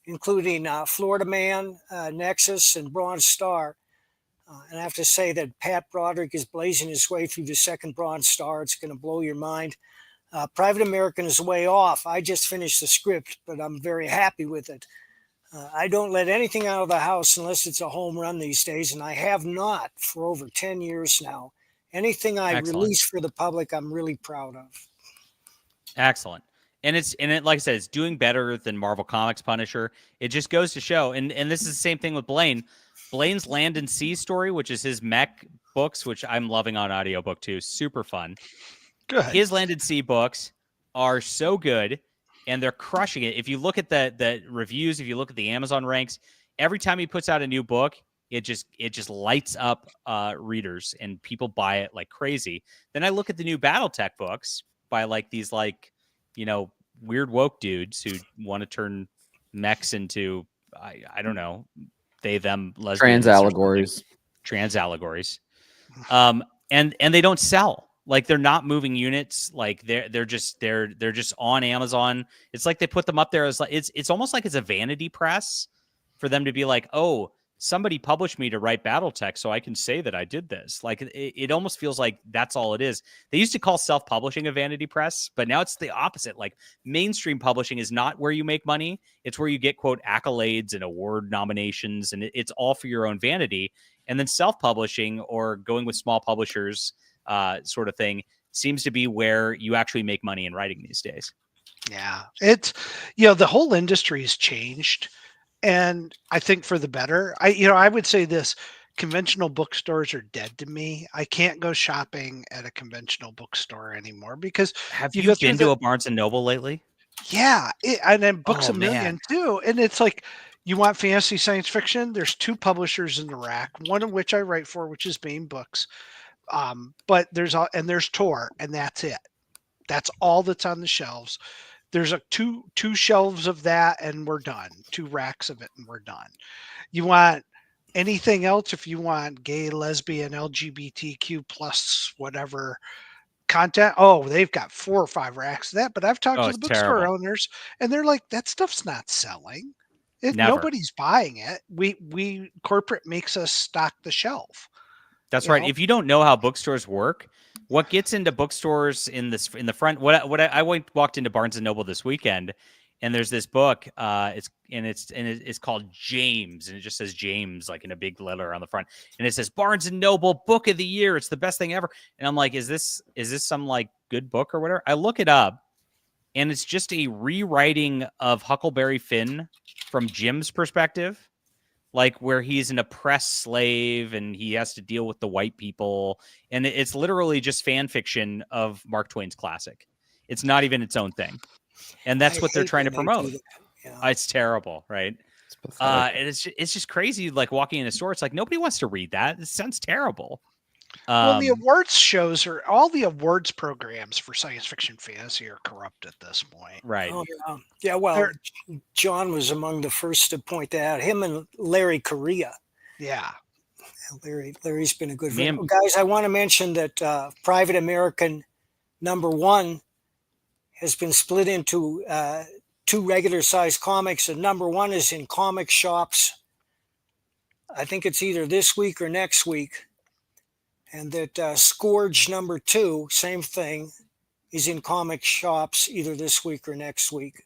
including Florida Man, Nexus, and Bronze Star. And I have to say that Pat Broderick is blazing his way through the second Bronze Star. It's going to blow your mind. Private American is way off. I just finished the script, but I'm very happy with it. I don't let anything out of the house unless it's a home run these days, and I have not for over 10 years now. Anything I release for the public, I'm really proud of. Excellent. And it, like I said, it's doing better than Marvel Comics Punisher. It just goes to show, and this is the same thing with Blaine. Blaine's Land and Sea story, which is his mech books, which I'm loving on audiobook too. Super fun. Good. His Land and Sea books are so good, and they're crushing it. If you look at the reviews, if you look at the Amazon ranks, every time he puts out a new book, it just lights up readers, and people buy it like crazy. Then I look at the new Battletech books by these weird woke dudes who want to turn mechs into I don't know, they, them, lesbians, trans allegories, and they don't sell. They're not moving units. They're just on Amazon. It's like they put them up there as it's almost like it's a vanity press for them to be like, oh, somebody published me to write Battletech, so I can say that I did this. It almost feels like that's all it is. They used to call self-publishing a vanity press, but now it's the opposite. Mainstream publishing is not where you make money. It's where you get, quote, accolades and award nominations, and it's all for your own vanity. And then self-publishing or going with small publishers sort of thing seems to be where you actually make money in writing these days. Yeah, it's, you know, the whole industry has changed, and I think for the better. I would say this: conventional bookstores are dead to me. I can't go shopping at a conventional bookstore anymore because Have you you go through been to a Barnes and Noble lately? and then Books Oh, a Million man. too. And it's like, you want fantasy science fiction? There's two publishers in the rack, one of which I write for, which is Bain Books. But there's Tor, and that's it. That's all that's on the shelves. There's two shelves of that, and we're done. Two racks of it, and we're done. You want anything else? If you want gay, lesbian, LGBTQ plus whatever content, oh, they've got 4 or 5 racks of that. But I've talked Oh, to it's the bookstore terrible. owners, and they're like, that stuff's not selling. Never. Nobody's buying it. We corporate makes us stock the shelf. That's You right. know? If you don't know how bookstores work, what gets into bookstores in the front? I walked into Barnes and Noble this weekend, and there's this book. It's called James, and it just says James like in a big letter on the front, and it says Barnes and Noble Book of the Year. It's the best thing ever. And I'm like, is this some like good book or whatever? I look it up, and it's just a rewriting of Huckleberry Finn from Jim's perspective. Like where he's an oppressed slave and he has to deal with the white people. And it's literally just fan fiction of Mark Twain's classic. It's not even its own thing. And that's I what they're hate trying to when they do promote. that. Yeah. It's terrible, right? It's pathetic. And it's just crazy. Like walking in a store, it's like nobody wants to read that. It sounds terrible. Well, the awards shows are all the awards programs for science fiction fantasy are corrupt at this point. Right. Oh, yeah. Yeah, well, They're- John was among the first to point that out. Him and Larry Correia. Yeah. Larry's been a good Man. friend. Guys, I want to mention that Private American #1 has been split into 2 regular size comics, and #1 is in comic shops. I think it's either this week or next week. And that Scourge #2, same thing, is in comic shops either this week or next week.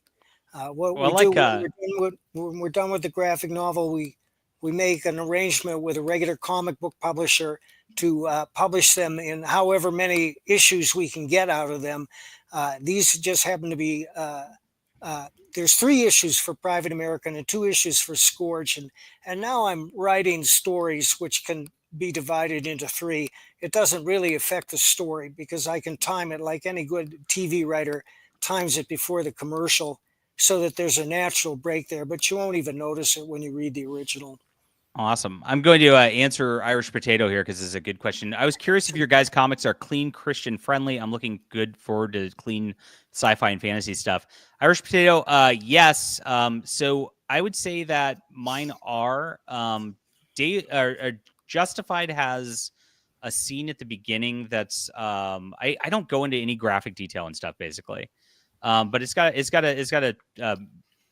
What Well, we do like, when we're done with the graphic novel, we make an arrangement with a regular comic book publisher to publish them in however many issues we can get out of them. These just happen to be there's 3 issues for Private American and 2 issues for Scourge, and now I'm writing stories which can be divided into 3. It doesn't really affect the story because I can time it like any good TV writer times it before the commercial so that there's a natural break there, but you won't even notice it when you read the original. Awesome. I'm going to answer Irish Potato here because this is a good question. I was curious if your guys' comics are clean, Christian friendly. I'm looking good forward to clean sci-fi and fantasy stuff. Irish Potato, yes. So I would say that mine are. Justified has a scene at the beginning that's. I don't go into any graphic detail and stuff basically, but it's got a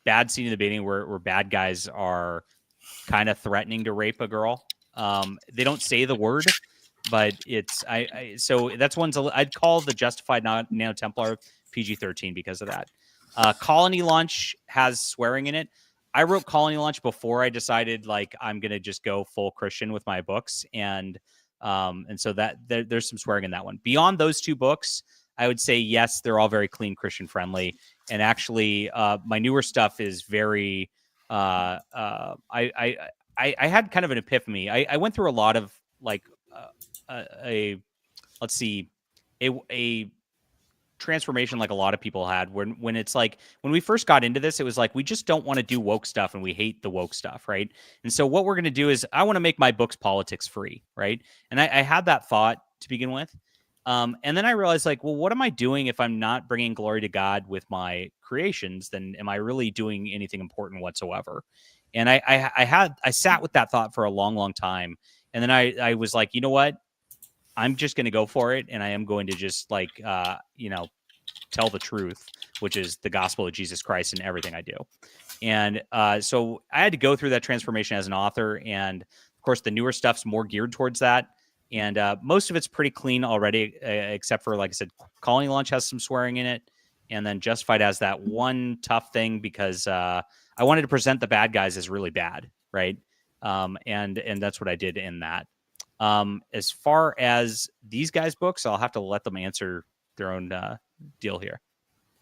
bad scene in the beginning where bad guys are kind of threatening to rape a girl. They don't say the word, but it's so that's one's I'd call the Justified Nano Templar PG-13 because of that. Colony Launch has swearing in it. I wrote Colony Launch before I decided like I'm gonna just go full Christian with my books, and so that there's some swearing in that one. Beyond those 2 books, I would say yes, they're all very clean, Christian friendly, and actually my newer stuff is very. I had kind of an epiphany. I went through a lot of like a transformation like a lot of people had when it's like when we first got into this, it was like we just don't want to do woke stuff and we hate the woke stuff, right? And so what we're going to do is I want to make my books politics free, right? And I had that thought to begin with. And then I realized, like, well, what am I doing if I'm not bringing glory to God with my creations? Then am I really doing anything important whatsoever? And I sat with that thought for a long, long time. And then I was like, you know what? I'm just going to go for it. And I am going to just like, tell the truth, which is the gospel of Jesus Christ in everything I do. And so I had to go through that transformation as an author. And of course, the newer stuff's more geared towards that. And most of it's pretty clean already, except for, like I said, Colony Launch has some swearing in it. And then Justified has that one tough thing because I wanted to present the bad guys as really bad, right? And that's what I did in that. As far as these guys' books, I'll have to let them answer their own deal here.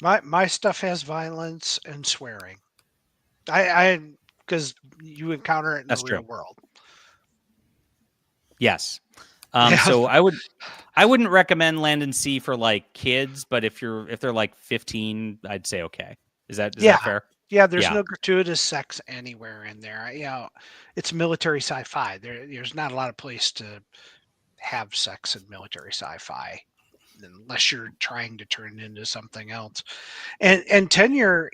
My stuff has violence and swearing. I because you encounter it in That's the real true. world. Yes. Yeah. So I wouldn't recommend Land and Sea for like kids, but if they're like 15, I'd say okay. Is that fair? Yeah, there's Yeah. no gratuitous sex anywhere in there. It's military sci-fi. There's not a lot of place to have sex in military sci-fi unless you're trying to turn it into something else. And tenure,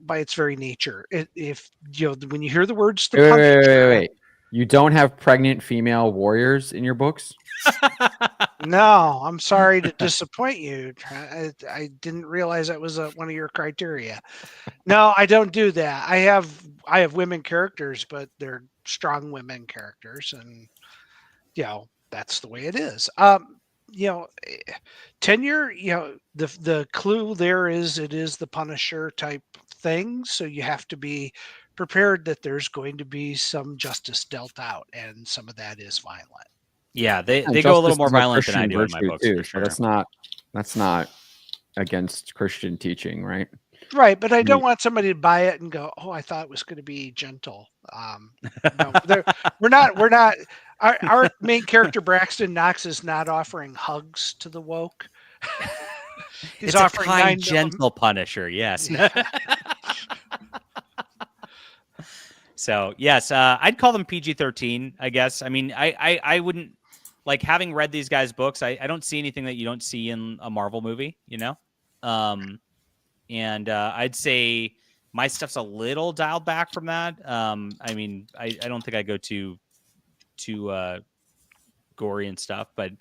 by its very nature, if when you hear the words the Wait. You don't have pregnant female warriors in your books? No, I'm sorry to disappoint you. I didn't realize that was one of your criteria. No, I don't do that. I have women characters, but they're strong women characters, and that's the way it is. Tenure, the clue there is it is the Punisher type thing, so you have to be prepared that there's going to be some justice dealt out, and some of that is violent. Yeah, they go a little more violent than I do in my virtue books. too, For sure. so that's not against Christian teaching, right? Right, but I don't want somebody to buy it and go, "Oh, I thought it was going to be gentle." No, we're not. Our main character Braxton Knox is not offering hugs to the woke. He's It's offering a kind, gentle Punisher. Yes. Yeah. So yes, I'd call them PG-13. I guess. I mean, I wouldn't like having read these guys' books. I don't see anything that you don't see in a Marvel movie. And I'd say my stuff's a little dialed back from that. I mean, I don't think I go too gory and stuff, but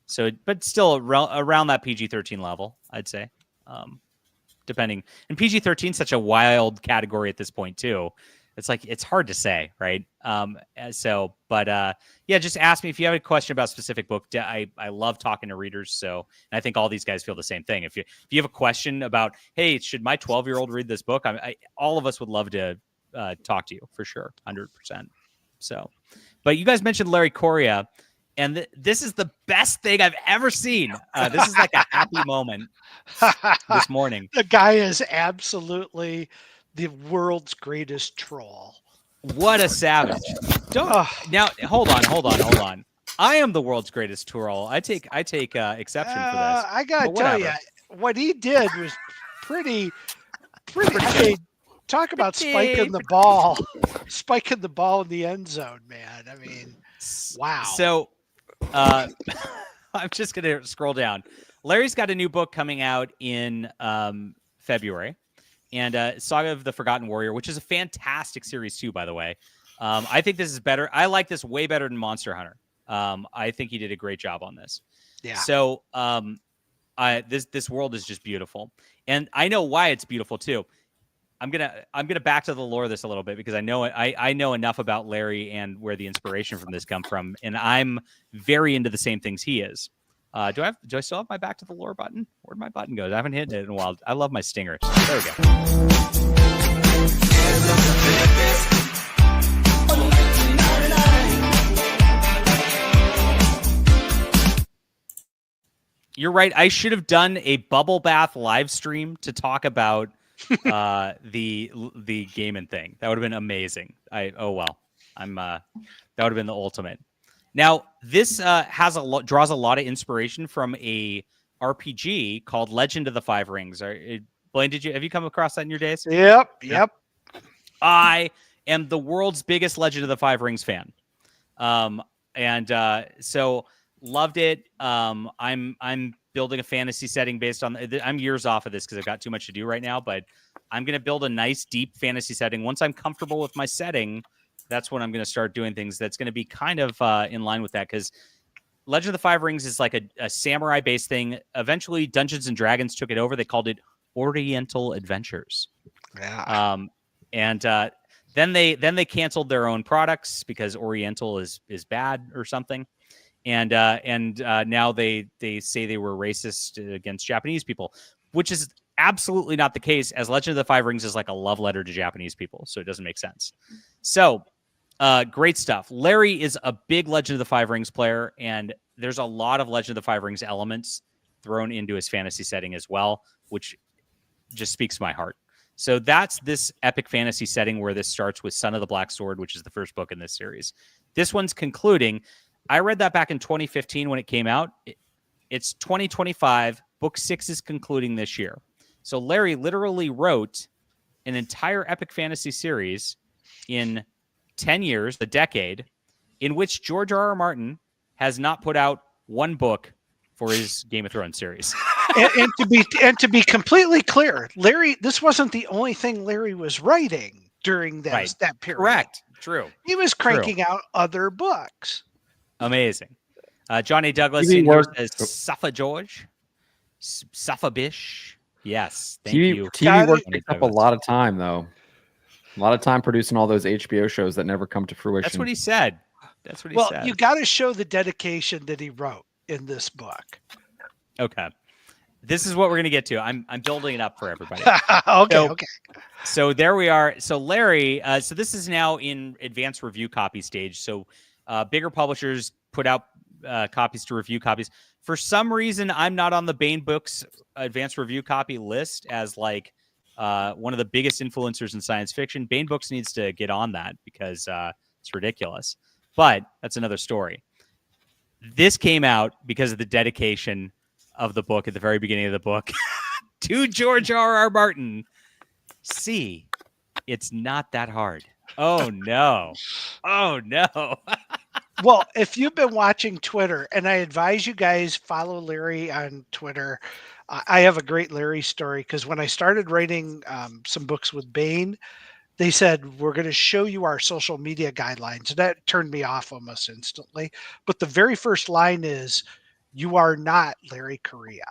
still around that PG-13 level, I'd say. Depending, and PG-13 is such a wild category at this point too. It's like it's hard to say, right? Just ask me if you have a question about a specific book. I love talking to readers, so and I think all these guys feel the same thing. If you have a question about, hey, should my 12-year-old read this book? All of us would love to talk to you for sure, 100%. So, but you guys mentioned Larry Correia, and this is the best thing I've ever seen. This is like a happy moment this morning. The guy is absolutely the world's greatest troll. What a savage! Now hold on. I am the world's greatest troll. I take exception for this. I gotta tell you, what he did was pretty. I mean, talk about spiking the ball in the end zone, man. I mean, wow. So, I'm just gonna scroll down. Larry's got a new book coming out in February. And Saga of the Forgotten Warrior, which is a fantastic series too, by the way. I think this is better. I like this way better than Monster Hunter. I think he did a great job on this. Yeah. So this world is just beautiful, and I know why it's beautiful too. I'm gonna back to the lore of this a little bit because I know it. I know enough about Larry and where the inspiration from this come from, and I'm very into the same things he is. Do I still have my back to the lore button? Where'd my button go? I haven't hit it in a while. I love my stingers. There we go. You're right. I should have done a bubble bath live stream to talk about the Gaiman thing. That would have been amazing. That would have been the ultimate. Now, this draws a lot of inspiration from a RPG called Legend of the Five Rings. Blaine, have you come across that in your days? Yep. I am the world's biggest Legend of the Five Rings fan, so loved it. I'm building a fantasy setting based on. I'm years off of this because I've got too much to do right now, but I'm going to build a nice, deep fantasy setting. Once I'm comfortable with my setting, that's when I'm going to start doing things that's going to be kind of in line with that, because Legend of the Five Rings is like a samurai-based thing. Eventually, Dungeons and Dragons took it over. They called it Oriental Adventures. Yeah. Then they canceled their own products because Oriental is bad or something. And now they say they were racist against Japanese people, which is absolutely not the case, as Legend of the Five Rings is like a love letter to Japanese people. So it doesn't make sense. So Great stuff. Larry is a big Legend of the Five Rings player, and there's a lot of Legend of the Five Rings elements thrown into his fantasy setting as well, which just speaks to my heart. So that's this epic fantasy setting where this starts with Son of the Black Sword, which is the first book in this series. This one's concluding. I read that back in 2015 when it came out. It's 2025. Book 6 is concluding this year. So Larry literally wrote an entire epic fantasy series in 10 years, the decade, in which George R.R. Martin has not put out one book for his Game of Thrones series. and to be completely clear, Larry, this wasn't the only thing Larry was writing during that period. Correct. True. He was cranking out other books. Amazing. John A. Douglas TV in here work- says Suffa George. Suffa Bish. Yes. Thank TV, you. TV work Johnny takes up a Douglas. lot of time, though. A lot of time producing all those HBO shows that never come to fruition. That's what he said. Well, you got to show the dedication that he wrote in this book. Okay. This is what we're going to get to. I'm building it up for everybody. Okay. So there we are. So Larry, so this is now in advanced review copy stage. So bigger publishers put out copies to review copies. For some reason, I'm not on the Bain Books advanced review copy list as like one of the biggest influencers in science fiction. Bain Books needs to get on that because it's ridiculous. But that's another story. This came out because of the dedication of the book at the very beginning of the book to George R.R. Martin. See, it's not that hard. Oh, no. Oh, no. Well, if you've been watching Twitter, and I advise you guys follow Larry on Twitter. I have a great Larry story because when I started writing some books with Bain, they said, we're going to show you our social media guidelines. And that turned me off almost instantly. But the very first line is, you are not Larry Correia.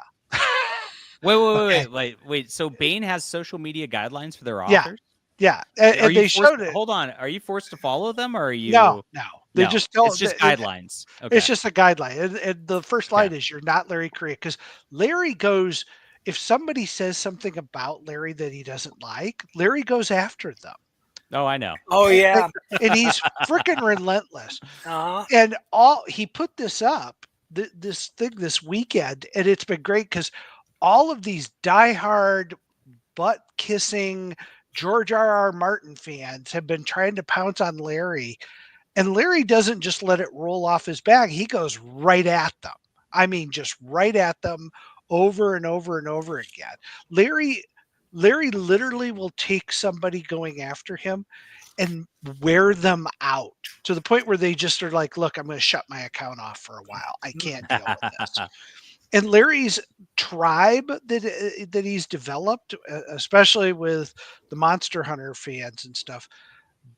Wait. So Bain has social media guidelines for their authors? Yeah. And they showed it. Hold on. Are you forced to follow them or are you? No. They just tell it's just guidelines. Okay. It's just a guideline. And the first line is, you're not Larry Correia. Because Larry goes, if somebody says something about Larry that he doesn't like, Larry goes after them. Oh, I know. Oh yeah. And he's freaking relentless. Uh-huh. And he put this up this weekend, and it's been great because all of these diehard butt kissing George R.R. Martin fans have been trying to pounce on Larry, and Larry doesn't just let it roll off his back. He goes right at them. I mean, just right at them over and over and over again. Larry literally will take somebody going after him and wear them out to the point where they just are like, look, I'm going to shut my account off for a while. I can't deal with this. And Larry's tribe that he's developed, especially with the Monster Hunter fans and stuff,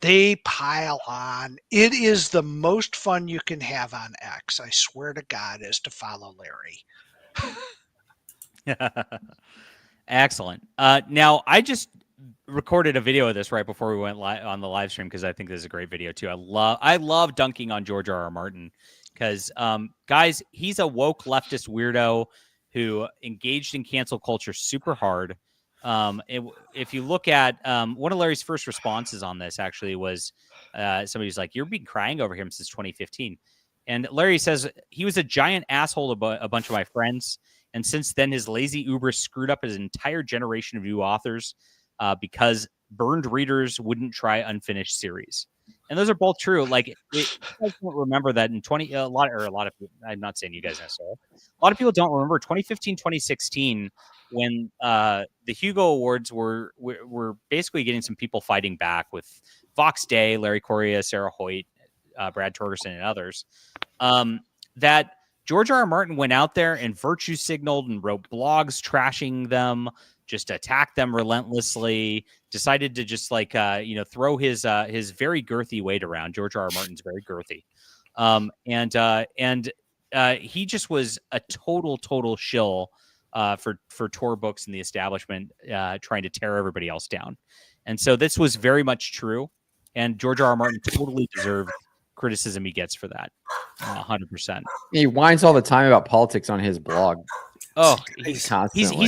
they pile on. It is the most fun you can have on X, I swear to God, is to follow Larry. Excellent. Now, I just recorded a video of this right before we went on the live stream because I think this is a great video too. I love dunking on George R.R. Martin because, guys, he's a woke leftist weirdo who engaged in cancel culture super hard. If you look at one of Larry's first responses on this, actually was somebody's like, "You've been crying over him since 2015," and Larry says he was a giant asshole to a bunch of my friends. And since then, his lazy Uber screwed up his entire generation of new authors because burned readers wouldn't try unfinished series. And those are both true. Like, you guys don't remember that in a lot of people, I'm not saying you guys necessarily, a lot of people don't remember 2015, 2016, when the Hugo Awards were basically getting some people fighting back with Vox Day, Larry Correia, Sarah Hoyt, Brad Torgerson, and others. That George R.R. Martin went out there and virtue signaled and wrote blogs trashing them, just attacked them relentlessly, decided to just throw his very girthy weight around. George R.R. Martin's very girthy. And he just was a total shill for Tor Books and the establishment trying to tear everybody else down. And so this was very much true. And George R.R. Martin totally deserved criticism he gets for that. 100%. He whines all the time about politics on his blog. Oh, Constantly.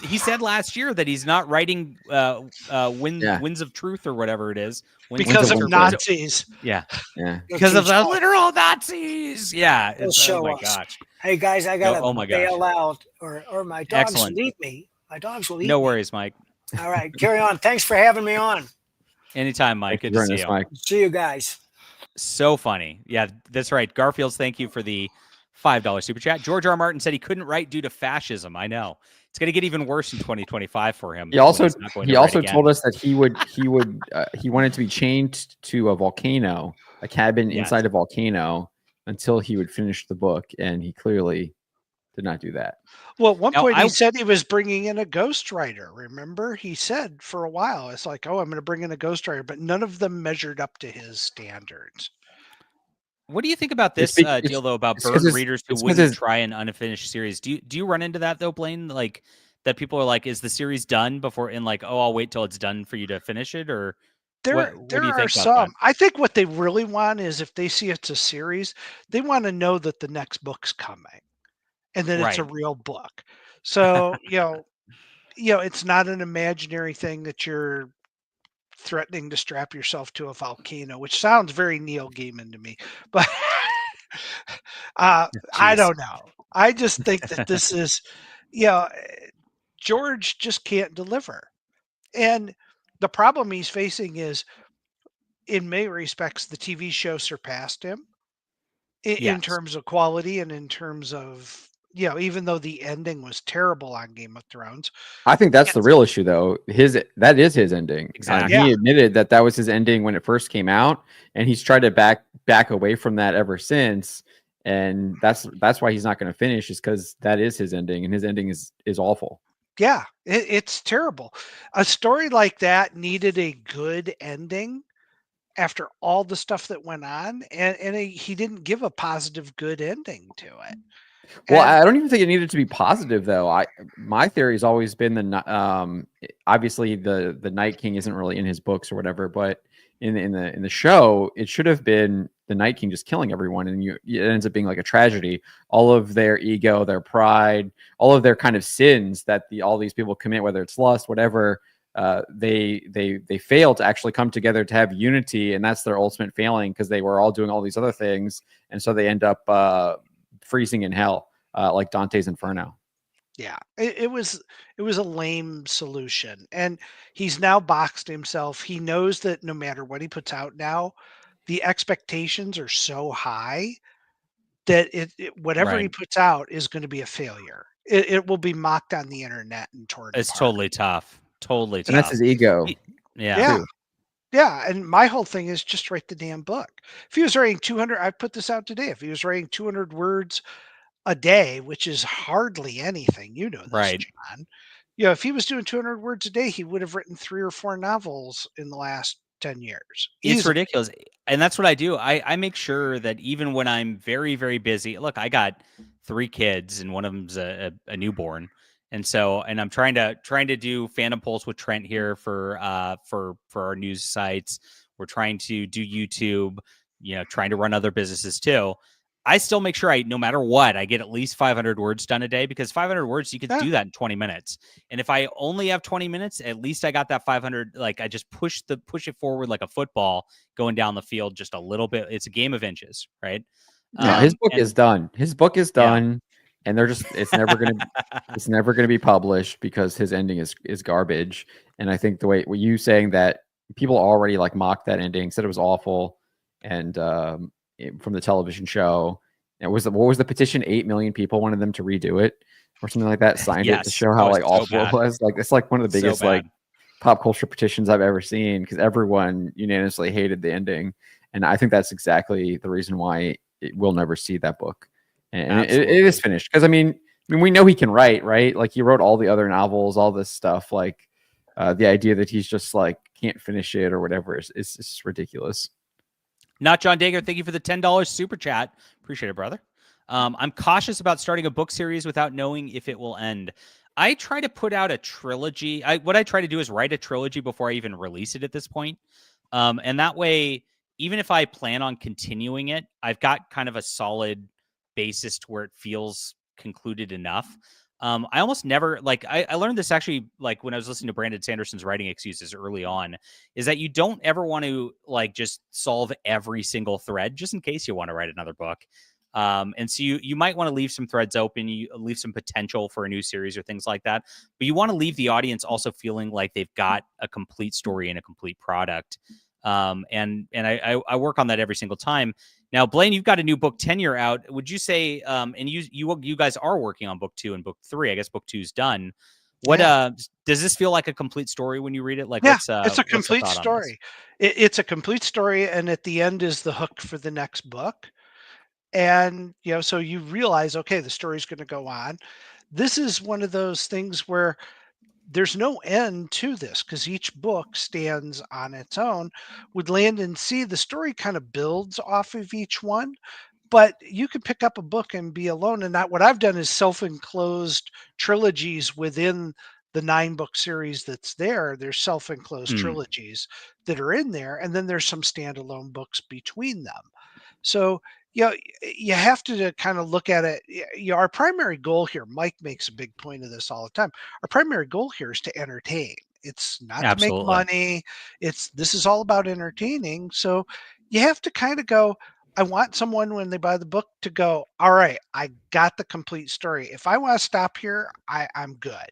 he said last year that he's not writing Winds of Truth or whatever it is. Because of Winter. Nazis. Yeah. Yeah. Because of the He'll literal Nazis. Yeah. It's, oh show my us. gosh. Hey guys, I gotta oh my gosh. bail out, or my dogs Excellent. will eat me. My dogs will eat No me. worries, Mike. All right, carry on. Thanks for having me on. Anytime, Mike. Thanks Good for to see joining us, you. Mike. See you guys. So funny. Yeah, that's right. Garfield's, thank you for the $5 super chat. G.R.R. Martin said he couldn't write due to fascism. I know. It's going to get even worse in 2025 for him. He also told told us that he wanted to be chained to a volcano, a cabin inside a volcano, until he would finish the book, and he clearly did not do that. Well, at one point he said he was bringing in a ghostwriter. Remember, he said for a while, it's like, oh, I'm going to bring in a ghostwriter, but none of them measured up to his standards. What do you think about this deal, though, about burned readers who wouldn't try an unfinished series? Do you run into that, though, Blaine? Like, that people are like, is the series done before, and like, oh, I'll wait till it's done for you to finish it? Or there are some. I think what they really want is, if they see it's a series, they want to know that the next book's coming and that it's a real book. So, it's not an imaginary thing that you're threatening to strap yourself to a volcano, which sounds very Neil Gaiman to me, but I don't know. I just think that this is, George just can't deliver. And the problem he's facing is, in many respects, the TV show surpassed him in terms of quality and in terms of, even though the ending was terrible on Game of Thrones. I think that's the real issue, though. That is his ending. Exactly. He admitted that was his ending when it first came out, and he's tried to back away from that ever since. And that's why he's not going to finish, is because that is his ending, and his ending is awful. Yeah, it's terrible. A story like that needed a good ending after all the stuff that went on, and he didn't give a positive, good ending to it. Well, I don't even think it needed to be positive, though. My theory has always been obviously the Night King isn't really in his books or whatever, but in the show, it should have been the Night King just killing everyone, and it ends up being like a tragedy. All of their ego, their pride, all of their kind of sins that all these people commit, whether it's lust, whatever, they fail to actually come together to have unity, and that's their ultimate failing, because they were all doing all these other things, and so they end up freezing in hell, like Dante's Inferno. Yeah, it was a lame solution, and he's now boxed himself. He knows that no matter what he puts out now, the expectations are so high that whatever he puts out is going to be a failure. It will be mocked on the internet and torn apart. It's totally tough. Totally tough. And that's his ego. Yeah. And my whole thing is just write the damn book. If he was writing 200, I put this out today. If he was writing 200 words a day, which is hardly anything, this, John. If he was doing 200 words a day, he would have written 3 or 4 novels in the last 10 years. It's ridiculous. And that's what I do. I make sure that even when I'm very, very busy, look, I got 3 kids and one of them's a newborn. And so, and I'm trying to do Phantom Pulse with Trent here for our news sites. We're trying to do YouTube, trying to run other businesses too. I still make sure no matter what, I get at least 500 words done a day, because 500 words, you could do that in 20 minutes. And if I only have 20 minutes, at least I got that 500. Like, I just push it forward like a football going down the field just a little bit. It's a game of inches, right? His book is done. His book is done. And it's never gonna be published, because his ending is garbage. And I think the way you saying that, people already like mocked that ending, said it was awful, and from the television show, what was the petition? 8 million people wanted them to redo it or something like that. Signed it to show how awful it was. Like, it's like one of the biggest pop culture petitions I've ever seen, because everyone unanimously hated the ending, and I think that's exactly the reason why we'll never see that book. And it is finished, because I mean, we know he can write, right? Like, he wrote all the other novels, all this stuff. Like, the idea that he's just like can't finish it or whatever is just ridiculous. Not John Dager, thank you for the $10 super chat. Appreciate it, brother. I'm cautious about starting a book series without knowing if it will end. I try to put out a trilogy. What I try to do is write a trilogy before I even release it at this point. And that way, even if I plan on continuing it, I've got kind of a solid basis to where it feels concluded enough. I almost never like I learned this actually like when I was listening to Brandon Sanderson's writing excuses early on, is that you don't ever want to like just solve every single thread just in case you want to write another book. And so you might want to leave some threads open, you leave some potential for a new series or things like that. But you want to leave the audience also feeling like they've got a complete story and a complete product. And I work on that every single time. Now, Blaine, you've got a new book Tenure out. Would you say, and you guys are working on book 2 and book 3? I guess book 2's done. What does this feel like a complete story when you read it? Like, Yeah, what's it's a what's the complete thought on this? story. It's a complete story, and at the end is the hook for the next book. And so you realize, okay, the story's going to go on. This is one of those things where there's no end to this because each book stands on its own. With Land and Sea, the story kind of builds off of each one, but you can pick up a book and be alone. And that what I've done is self-enclosed trilogies within the 9-book series that's there. There's self-enclosed trilogies that are in there, and then there's some standalone books between them. So you have to kind of look at it. Our primary goal here, Mike makes a big point of this all the time. Our primary goal here is to entertain. It's not to make Absolutely. money. This is all about entertaining. So you have to kind of go, I want someone when they buy the book to go, all right, I got the complete story. If I want to stop here, I'm good.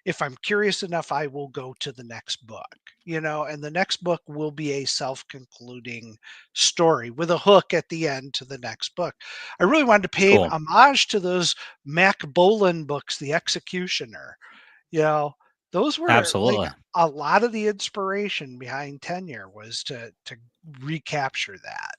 If I'm curious enough, I will go to the next book, and the next book will be a self-concluding story with a hook at the end to the next book. I really wanted to pay Cool. homage to those Mac Bolan books, The Executioner. Those were like Absolutely. a lot of the inspiration behind Tenure was to recapture that.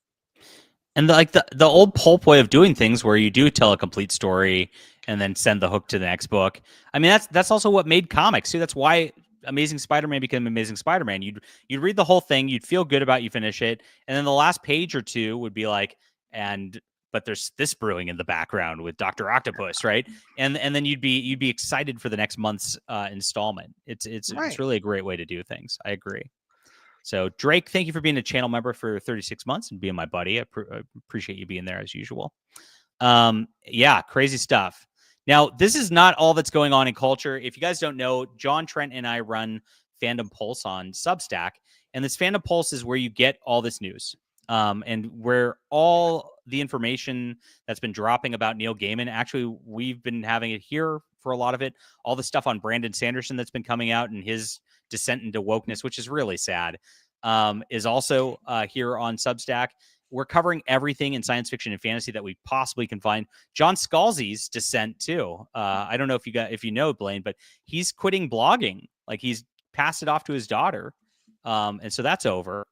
And the old pulp way of doing things where you do tell a complete story and then send the hook to the next book. I mean, that's also what made comics too. That's why Amazing Spider-Man became Amazing Spider-Man. You'd read the whole thing, you'd feel good about it, you finish it, and then the last page or two would be like, but there's this brewing in the background with Dr. Octopus, right? And then you'd be excited for the next month's installment. It's Right. really a great way to do things. I agree. So, Drake, thank you for being a channel member for 36 months and being my buddy. I appreciate you being there as usual. Yeah, crazy stuff. Now, this is not all that's going on in culture. If you guys don't know, John Trent and I run Fandom Pulse on Substack, and this Fandom Pulse is where you get all this news, and where all the information that's been dropping about Neil Gaiman. Actually, we've been having it here for a lot of it. All the stuff on Brandon Sanderson that's been coming out and his descent into wokeness, which is really sad, is also here on Substack. We're covering everything in science fiction and fantasy that we possibly can find. John Scalzi's descent too. I don't know if you know Blaine, but he's quitting blogging. Like he's passed it off to his daughter, and so that's over.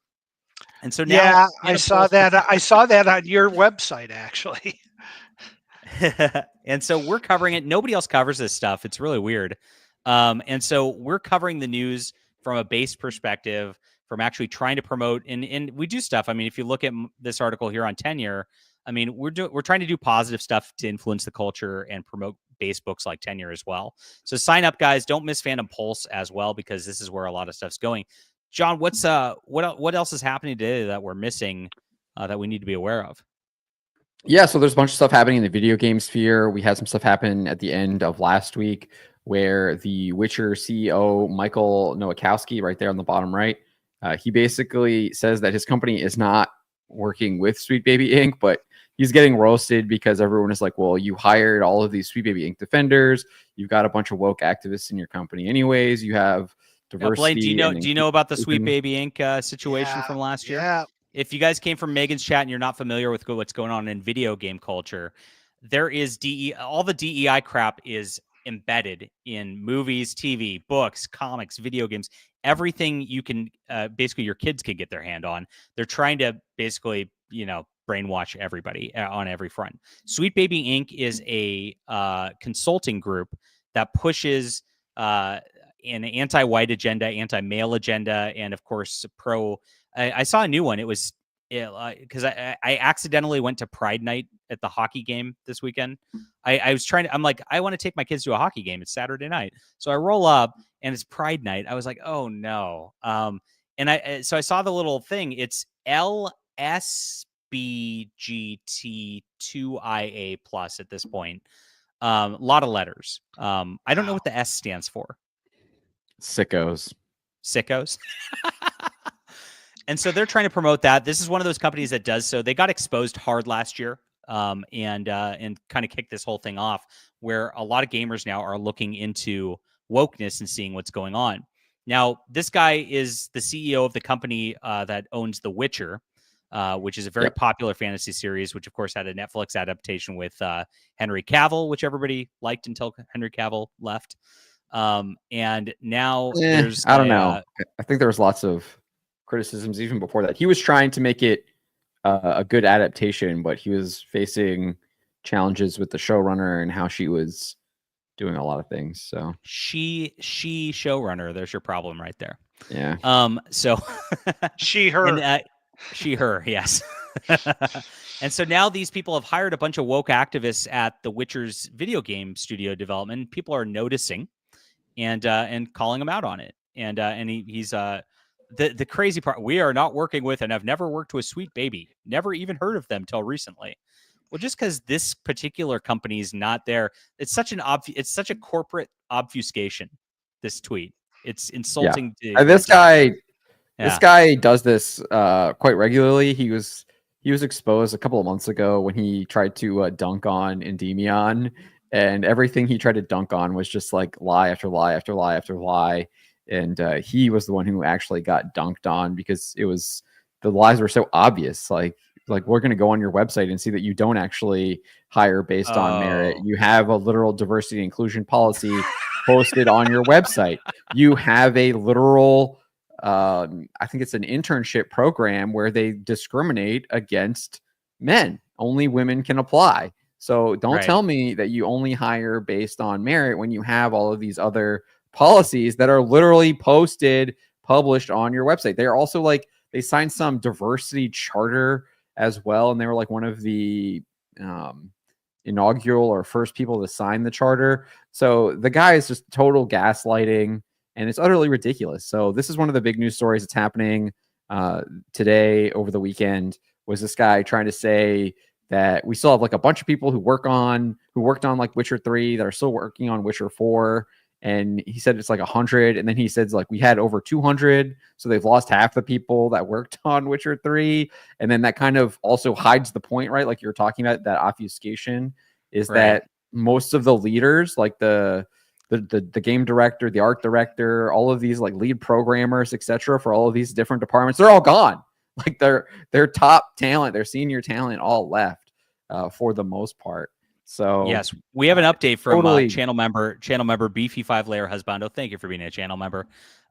And so now, I saw that. I saw that on your website actually. And so we're covering it. Nobody else covers this stuff. It's really weird. And so we're covering the news from a base perspective, from actually trying to promote, and we do stuff. I mean, if you look at this article here on Tenure, I mean, we're trying to do positive stuff to influence the culture and promote base books like Tenure as well. So sign up, guys. Don't miss Fandom Pulse as well, because this is where a lot of stuff's going. John, what else is happening today that we're missing that we need to be aware of? Yeah, so there's a bunch of stuff happening in the video game sphere. We had some stuff happen at the end of last week where the Witcher CEO, Michael Nowakowski, right there on the bottom right, he basically says that his company is not working with Sweet Baby Inc., but he's getting roasted because everyone is like, well, you hired all of these Sweet Baby Inc. defenders. You've got a bunch of woke activists in your company anyways. You have diversity. Blaine, do you know about the Sweet Baby Inc. Situation from last year? Yeah. If you guys came from Megan's chat and you're not familiar with what's going on in video game culture, there is all the DEI crap is embedded in movies, TV, books, comics, video games, everything you can basically your kids can get their hand on. They're trying to basically, brainwash everybody on every front. Sweet Baby Inc. is a consulting group that pushes an anti-white agenda, anti-male agenda, and of course I saw a new one. It was because I accidentally went to Pride Night at the hockey game this weekend. I'm like, I want to take my kids to a hockey game. It's Saturday night. So I roll up and it's Pride Night. I was like, oh no. So I saw the little thing. It's LSBGT2IA+ at this point. A lot of letters. I don't know what the S stands for. Sickos. Sickos. And so they're trying to promote that. This is one of those companies that does so. They got exposed hard last year, and kind of kicked this whole thing off, where a lot of gamers now are looking into wokeness and seeing what's going on. Now, this guy is the CEO of the company that owns The Witcher, which is a very popular fantasy series, which of course had a Netflix adaptation with Henry Cavill, which everybody liked until Henry Cavill left. And now there's I don't know. I think there was lots of criticisms even before that. He was trying to make it a good adaptation, but he was facing challenges with the showrunner and how she was doing a lot of things. So she showrunner, there's your problem right there. Yeah. So she, her, and, she, her, yes. And so now these people have hired a bunch of woke activists at The Witcher's video game studio development. People are noticing and calling him out on it. And he's the crazy part. We are not working with, and have never worked with Sweet Baby. Never even heard of them till recently. Well, just because this particular company is not there, it's such a corporate obfuscation. This tweet, it's insulting. Yeah. This guy does this quite regularly. He was exposed a couple of months ago when he tried to dunk on Endymion, and everything he tried to dunk on was just like lie after lie after lie after lie. And he was the one who actually got dunked on because the lies were so obvious. Like we're going to go on your website and see that you don't actually hire based on merit. You have a literal diversity and inclusion policy posted on your website. You have a literal, I think it's an internship program where they discriminate against men. Only women can apply. So don't tell me that you only hire based on merit when you have all of these other policies that are literally published on your website. They're also like, they signed some diversity charter as well. And they were like one of the inaugural or first people to sign the charter. So the guy is just total gaslighting, and it's utterly ridiculous. So this is one of the big news stories that's happening today over the weekend, was this guy trying to say that we still have like a bunch of people who worked on like Witcher 3 that are still working on Witcher 4. And he said it's like 100. And then he says like we had over 200. So they've lost half the people that worked on Witcher 3. And then that kind of also hides the point, right? Like you're talking about, that obfuscation is that most of the leaders, like the game director, the art director, all of these like lead programmers, etc., for all of these different departments, they're all gone. Like their top talent, their senior talent all left for the most part. So yes, we have an update from channel member Beefy 5-layer Husbando. Thank you for being a channel member.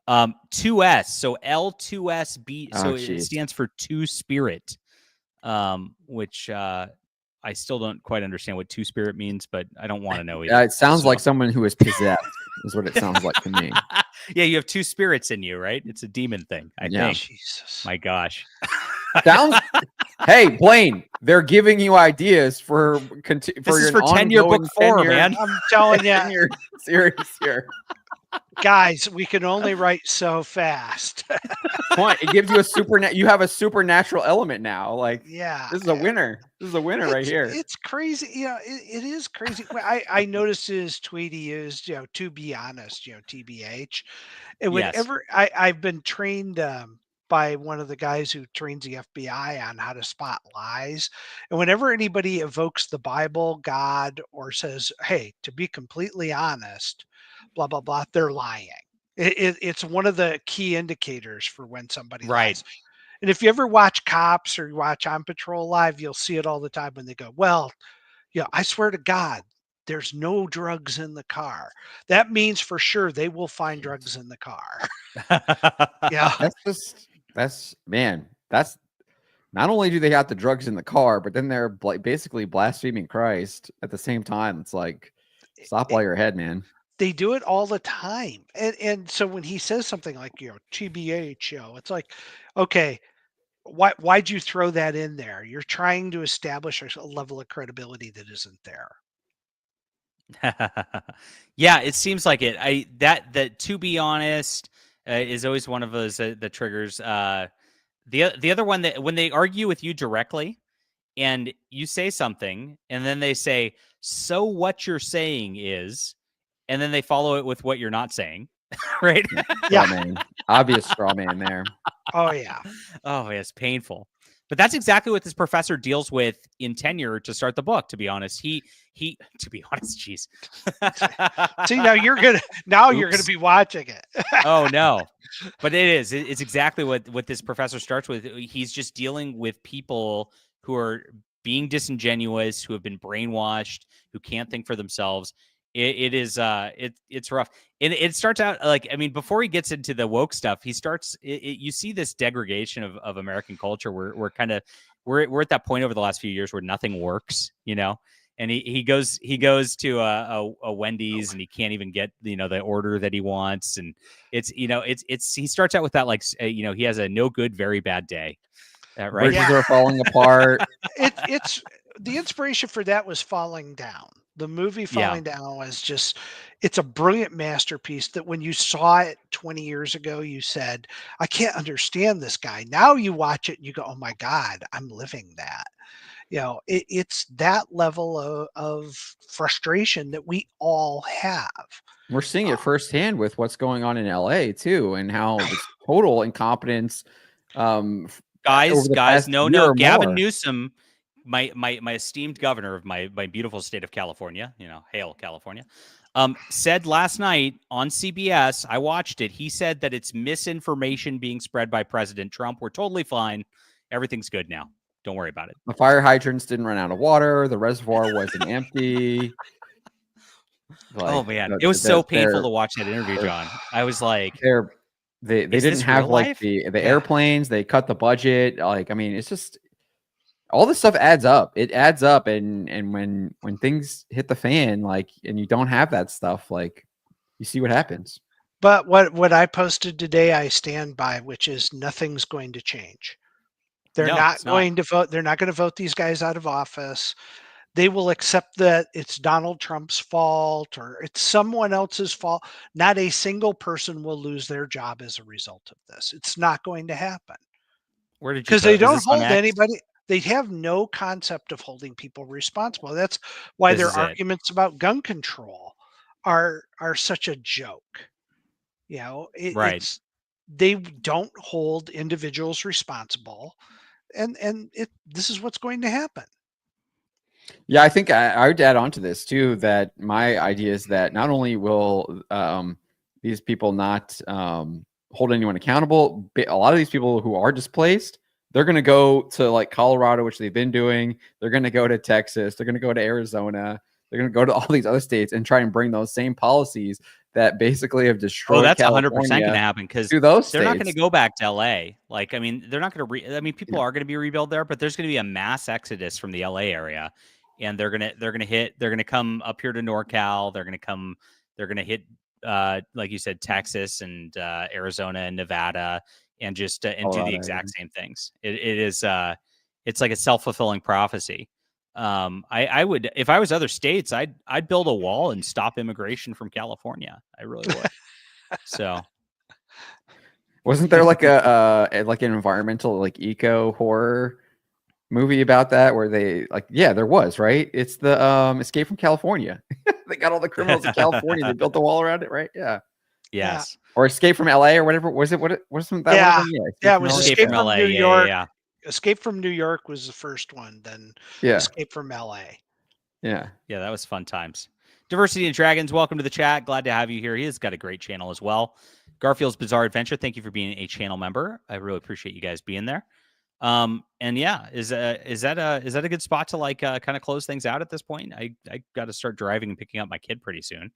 2S, so L2SB, so it stands for Two Spirit, which I still don't quite understand what Two Spirit means, but I don't want to know either. Yeah, it sounds like someone who is possessed is what it sounds like to me. Yeah, you have two spirits in you, right? It's a demon thing, I think. Jesus. My gosh. Sounds. Hey, Blaine, they're giving you ideas for this is for 10-year book 4, man. I'm telling you, series here. Guys, we can only write so fast. Point. It gives you you have a supernatural element now. Like, yeah, this is a winner. This is a winner right here. It's crazy. It is crazy. I noticed his tweet he used, to be honest, TBH. And whenever I've been trained by one of the guys who trains the FBI on how to spot lies. And whenever anybody evokes the Bible, God, or says, hey, to be completely honest, blah, blah, blah, they're lying. It's one of the key indicators for when somebody lies. And if you ever watch Cops or you watch On Patrol Live, you'll see it all the time when they go, well, I swear to God, there's no drugs in the car. That means for sure they will find drugs in the car. Yeah. That's not only do they have the drugs in the car, but then they're basically blaspheming Christ at the same time. It's like, stop while you're ahead, man. They do it all the time. And so when he says something like, TBH, it's like, okay, why'd you throw that in there? You're trying to establish a level of credibility that isn't there. Yeah, it seems like it. That to be honest is always one of those the triggers. The other one, that when they argue with you directly and you say something and then they say, So what you're saying is, and then they follow it with what you're not saying, right? Straw man. Obvious straw man there. Oh yeah. Oh, it's painful. But that's exactly what this professor deals with in Tenure to start the book. To be honest, he to be honest, geez. See, now you're gonna be watching it. Oh no, but it's exactly what this professor starts with. He's just dealing with people who are being disingenuous, who have been brainwashed, who can't think for themselves. It's rough. And it starts out like, I mean, before he gets into the woke stuff, he starts, you see this degradation of American culture where we're at that point over the last few years where nothing works, you know? And he goes to a Wendy's and he can't even get, you know, the order that he wants. And it's, you know, he starts out with that, like, you know, he has a no good, very bad day. Right. Bridges are falling apart. It's the inspiration for that was Falling Down. The movie Falling Down was just, it's a brilliant masterpiece that when you saw it 20 years ago, you said, I can't understand this guy. Now you watch it and you go, oh my God, I'm living that. You know, it's that level of frustration that we all have. We're seeing it firsthand with what's going on in LA too, and how this total incompetence. Guys, no, Gavin more. Newsom, my esteemed governor of my beautiful state of California, you know, hail California, said last night on CBS, I watched it. He said that it's misinformation being spread by President Trump. We're totally fine. Everything's good now. Don't worry about it. The fire hydrants didn't run out of water. The reservoir wasn't empty. Like, oh man, it was so painful to watch that interview, John. I was like, they didn't have like the airplanes. They cut the budget. Like, I mean, it's just all this stuff adds up. It adds up, and when things hit the fan, like, and you don't have that stuff, like, you see what happens. But what I posted today, I stand by, which is nothing's going to change. They're not going to vote. They're not going to vote these guys out of office. They will accept that it's Donald Trump's fault or it's someone else's fault. Not a single person will lose their job as a result of this. It's not going to happen. Where did you? Because they don't hold anybody. They have no concept of holding people responsible. That's why their arguments about gun control are such a joke. You know, it's they don't hold individuals responsible. And this is what's going to happen. Yeah, I think I would add on to this too, that my idea is that not only will these people not hold anyone accountable, but a lot of these people who are displaced, they're going to go to like Colorado, which they've been doing. They're going to go to Texas. They're going to go to Arizona. They're going to go to all these other states and try and bring those same policies that basically have destroyed. Oh, that's 100% going to happen because they're states. Not going to go back to LA. Like, I mean, they're not going to. I mean, people are going to be rebuilt there, but there's going to be a mass exodus from the LA area, and they're going to come up here to NorCal. They're going to hit, like you said, Texas and Arizona and Nevada, and just and do the exact same things. It is it's like a self-fulfilling prophecy. I would, if I was other states, I'd build a wall and stop immigration from California. I really would. So wasn't there like like an environmental, like eco horror movie about that where they there was, right? It's the Escape from California. They got all the criminals in California. They built the wall around it, right? Yeah. Yes. Yeah. Or Escape from LA or whatever. Was it that? Yeah, it was Escape from LA. New York. Yeah. Escape from New York was the first one, then Escape from LA. Yeah, that was fun times. Diversity and Dragons, welcome to the chat. Glad to have you here. He has got a great channel as well. Garfield's Bizarre Adventure, thank you for being a channel member. I really appreciate you guys being there. And yeah, is that a good spot to like kind of close things out at this point? I got to start driving and picking up my kid pretty soon.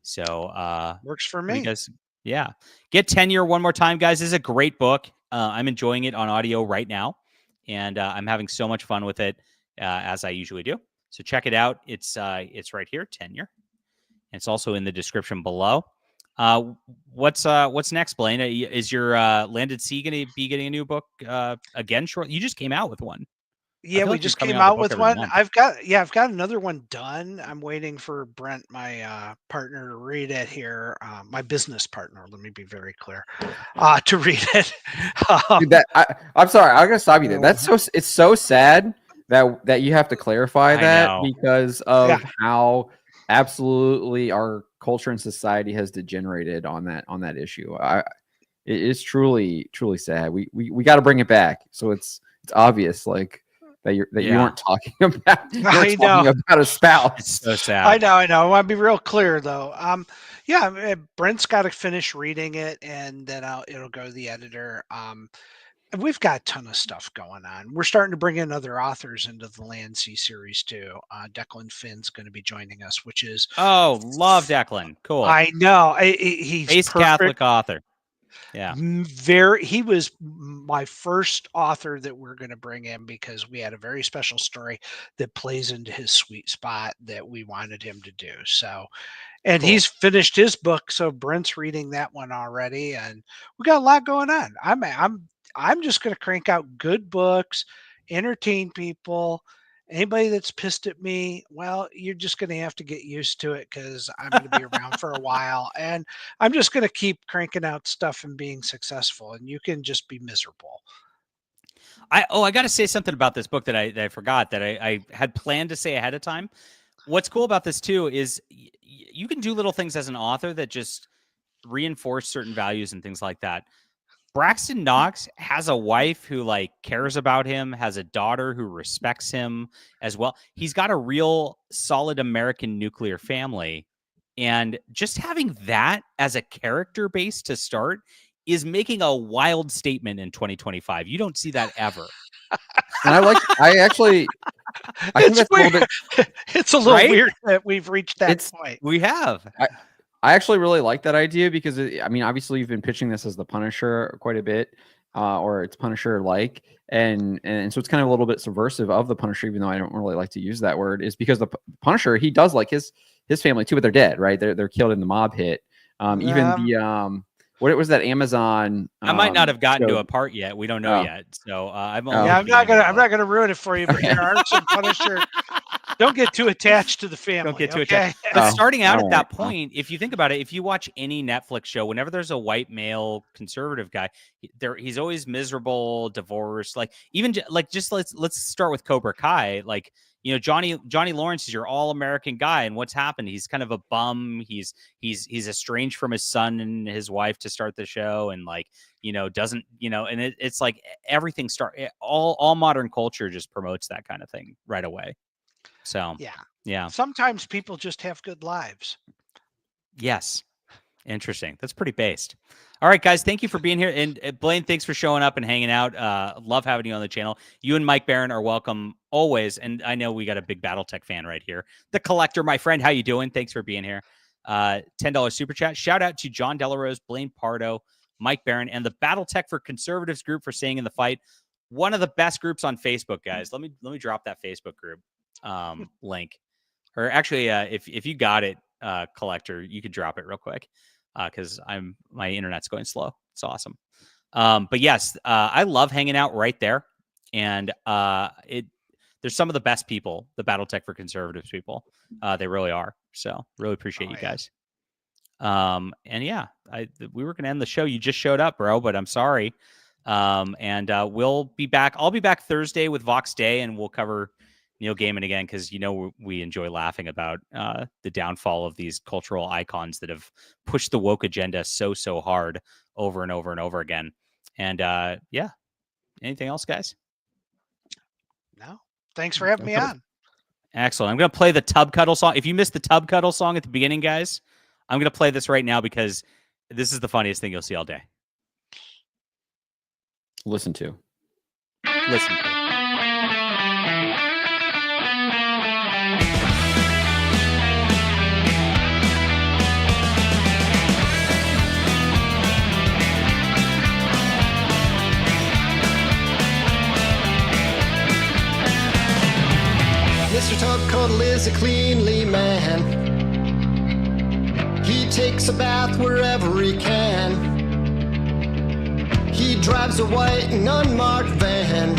So works for me. Guys, yeah, get Tenure one more time, guys. This is a great book. I'm enjoying it on audio right now. And I'm having so much fun with it, as I usually do. So check it out. It's right here, Tenure. And it's also in the description below. What's next, Blaine? Is your Landed Sea going to be getting a new book again shortly? You just came out with one. Yeah, we just came out with one. I've got another one done. I'm waiting for Brent, my partner, to read it here. My business partner, let me be very clear, to read it. Dude, I'm sorry, I'm gonna stop you there. It's so sad that you have to clarify I that know. because of Yeah. how absolutely our culture and society has degenerated on that issue. It is truly sad. We got to bring it back. So it's obvious like that you Yeah. weren't talking about I know. talking about a spouse. It's so sad. I know. I want to be real clear though. Yeah, Brent's got to finish reading it, and then it'll go to the editor. We've got a ton of stuff going on. We're starting to bring in other authors into the Land Sea series too. Declan Finn's going to be joining us, which is Oh, love Declan. Cool. I know he's Base perfect. Catholic author. Yeah. He was my first author that we're going to bring in because we had a very special story that plays into his sweet spot that we wanted him to do. So, and Cool. he's finished his book, so Brent's reading that one already, and we got a lot going on. I'm just going to crank out good books, entertain people. Anybody that's pissed at me, well, you're just going to have to get used to it because I'm going to be around for a while, and I'm just going to keep cranking out stuff and being successful, and you can just be miserable. I got to say something about this book that I forgot that I had planned to say ahead of time. What's cool about this too is you can do little things as an author that just reinforce certain values and things like that. Braxton Knox has a wife who like cares about him, has a daughter who respects him as well. He's got a real solid American nuclear family. And just having that as a character base to start is making a wild statement in 2025. You don't see that ever. And I think that's a little bit, It's a little Right? weird that we've reached that point. We have. I actually really like that idea because I mean, obviously you've been pitching this as the Punisher quite a bit, or it's Punisher-like, and so it's kind of a little bit subversive of the Punisher, even though I don't really like to use that word, is because the Punisher, he does like his family too, but they're dead, right? They're killed in the mob hit. Even the what was that Amazon? I might not have gotten to show? a part yet. We don't know yet. So I'm only Yeah, I'm not gonna ruin it for you, but there are some Punisher. Don't get too attached to the family. Don't get too okay? attached. But starting out all at that right. point, if you think about it, if you watch any Netflix show, whenever there's a white male conservative guy, he's always miserable, divorced. Like even just let's start with Cobra Kai. Like, you know, Johnny Lawrence is your all-American guy, and what's happened? He's kind of a bum. He's estranged from his son and his wife to start the show, and like, you know, doesn't, you know, and it's like everything all modern culture just promotes that kind of thing right away. So yeah. Sometimes people just have good lives. Yes. Interesting. That's pretty based. All right, guys. Thank you for being here. And Blaine, thanks for showing up and hanging out. Love having you on the channel. You and Mike Barron are welcome always. And I know we got a big Battletech fan right here. The Collector, my friend. How you doing? Thanks for being here. $10 super chat. Shout out to John Delarose, Blaine Pardoe, Mike Barron, and the Battletech for Conservatives group for staying in the fight. One of the best groups on Facebook, guys. Let me drop that Facebook group link. Or actually, if you got it, Collector, you could drop it real quick. Because my internet's going slow. It's awesome. But yes, I love hanging out right there. And there's some of the best people, the Battletech for Conservatives people. They really are. So really appreciate you guys. And yeah, we were gonna end the show. You just showed up, bro, but I'm sorry. And we'll be back. I'll be back Thursday with Vox Day, and we'll cover Neil Gaiman again, because you know we enjoy laughing about the downfall of these cultural icons that have pushed the woke agenda so hard over and over and over again. And yeah, anything else, guys? No, thanks for having me on. Excellent. I'm gonna play the Tub Cuddle song. If you missed the Tub Cuddle song at the beginning, guys, I'm gonna play this right now because this is the funniest thing you'll see all day. Listen to. Mr. Tub Cuddle is a cleanly man. He takes a bath wherever he can. He drives a white and unmarked van.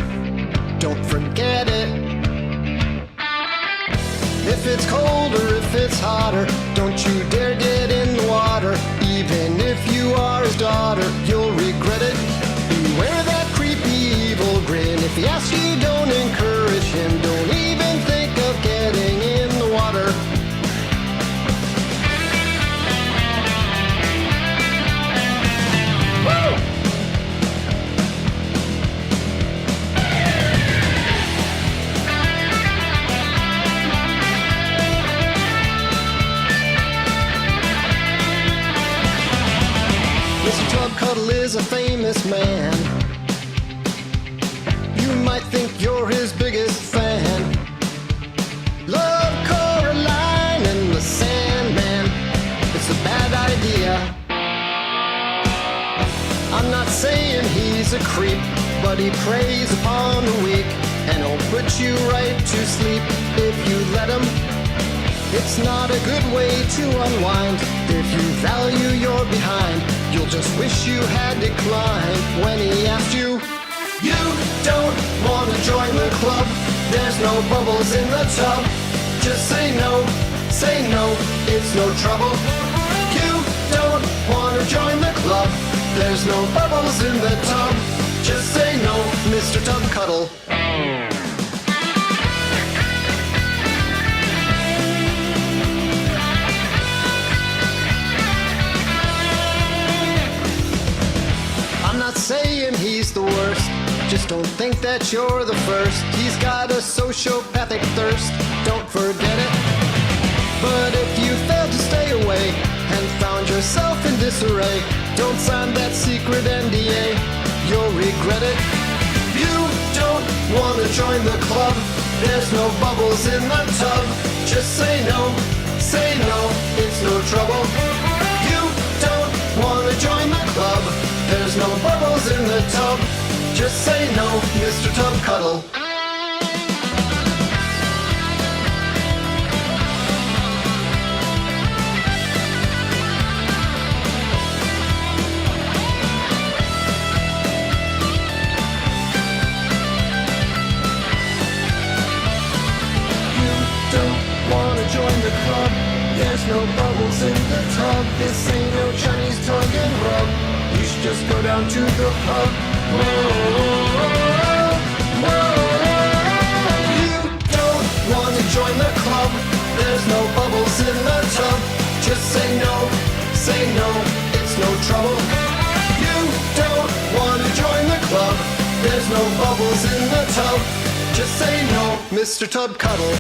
Don't forget it. If it's cold or if it's hotter, don't you dare get in the water. Even if you are his daughter, you'll regret it. Beware that creepy evil grin. If he asks you, don't encourage him. Tub Cuddle is a famous man. You might think you're his biggest fan. Love Coraline and the Sandman. It's a bad idea. I'm not saying he's a creep, but he preys upon the weak, and he'll put you right to sleep if you let him. It's not a good way to unwind. If you value your behind, you'll just wish you had declined when he asked you. You don't want to join the club. There's no bubbles in the tub. Just say no, it's no trouble. You don't want to join the club. There's no bubbles in the tub. Just say no, Mr. Tub Cuddle. I'm not saying he's the worst. Just don't think that you're the first. He's got a sociopathic thirst. Don't forget it. But if you failed to stay away and found yourself in disarray, don't sign that secret NDA. You'll regret it. You don't want to join the club. There's no bubbles in the tub. Just say no, it's no trouble. You don't want to join the club. There's no bubbles in the tub. Just say no, Mr. Tub Cuddle. Join the club. There's no bubbles in the tub. This ain't no Chinese tug and rub. You should just go down to the pub. You don't want to join the club. There's no bubbles in the tub. Just say no, it's no trouble. You don't want to join the club. There's no bubbles in the tub. Just say no, Mr. Tub Cuddle.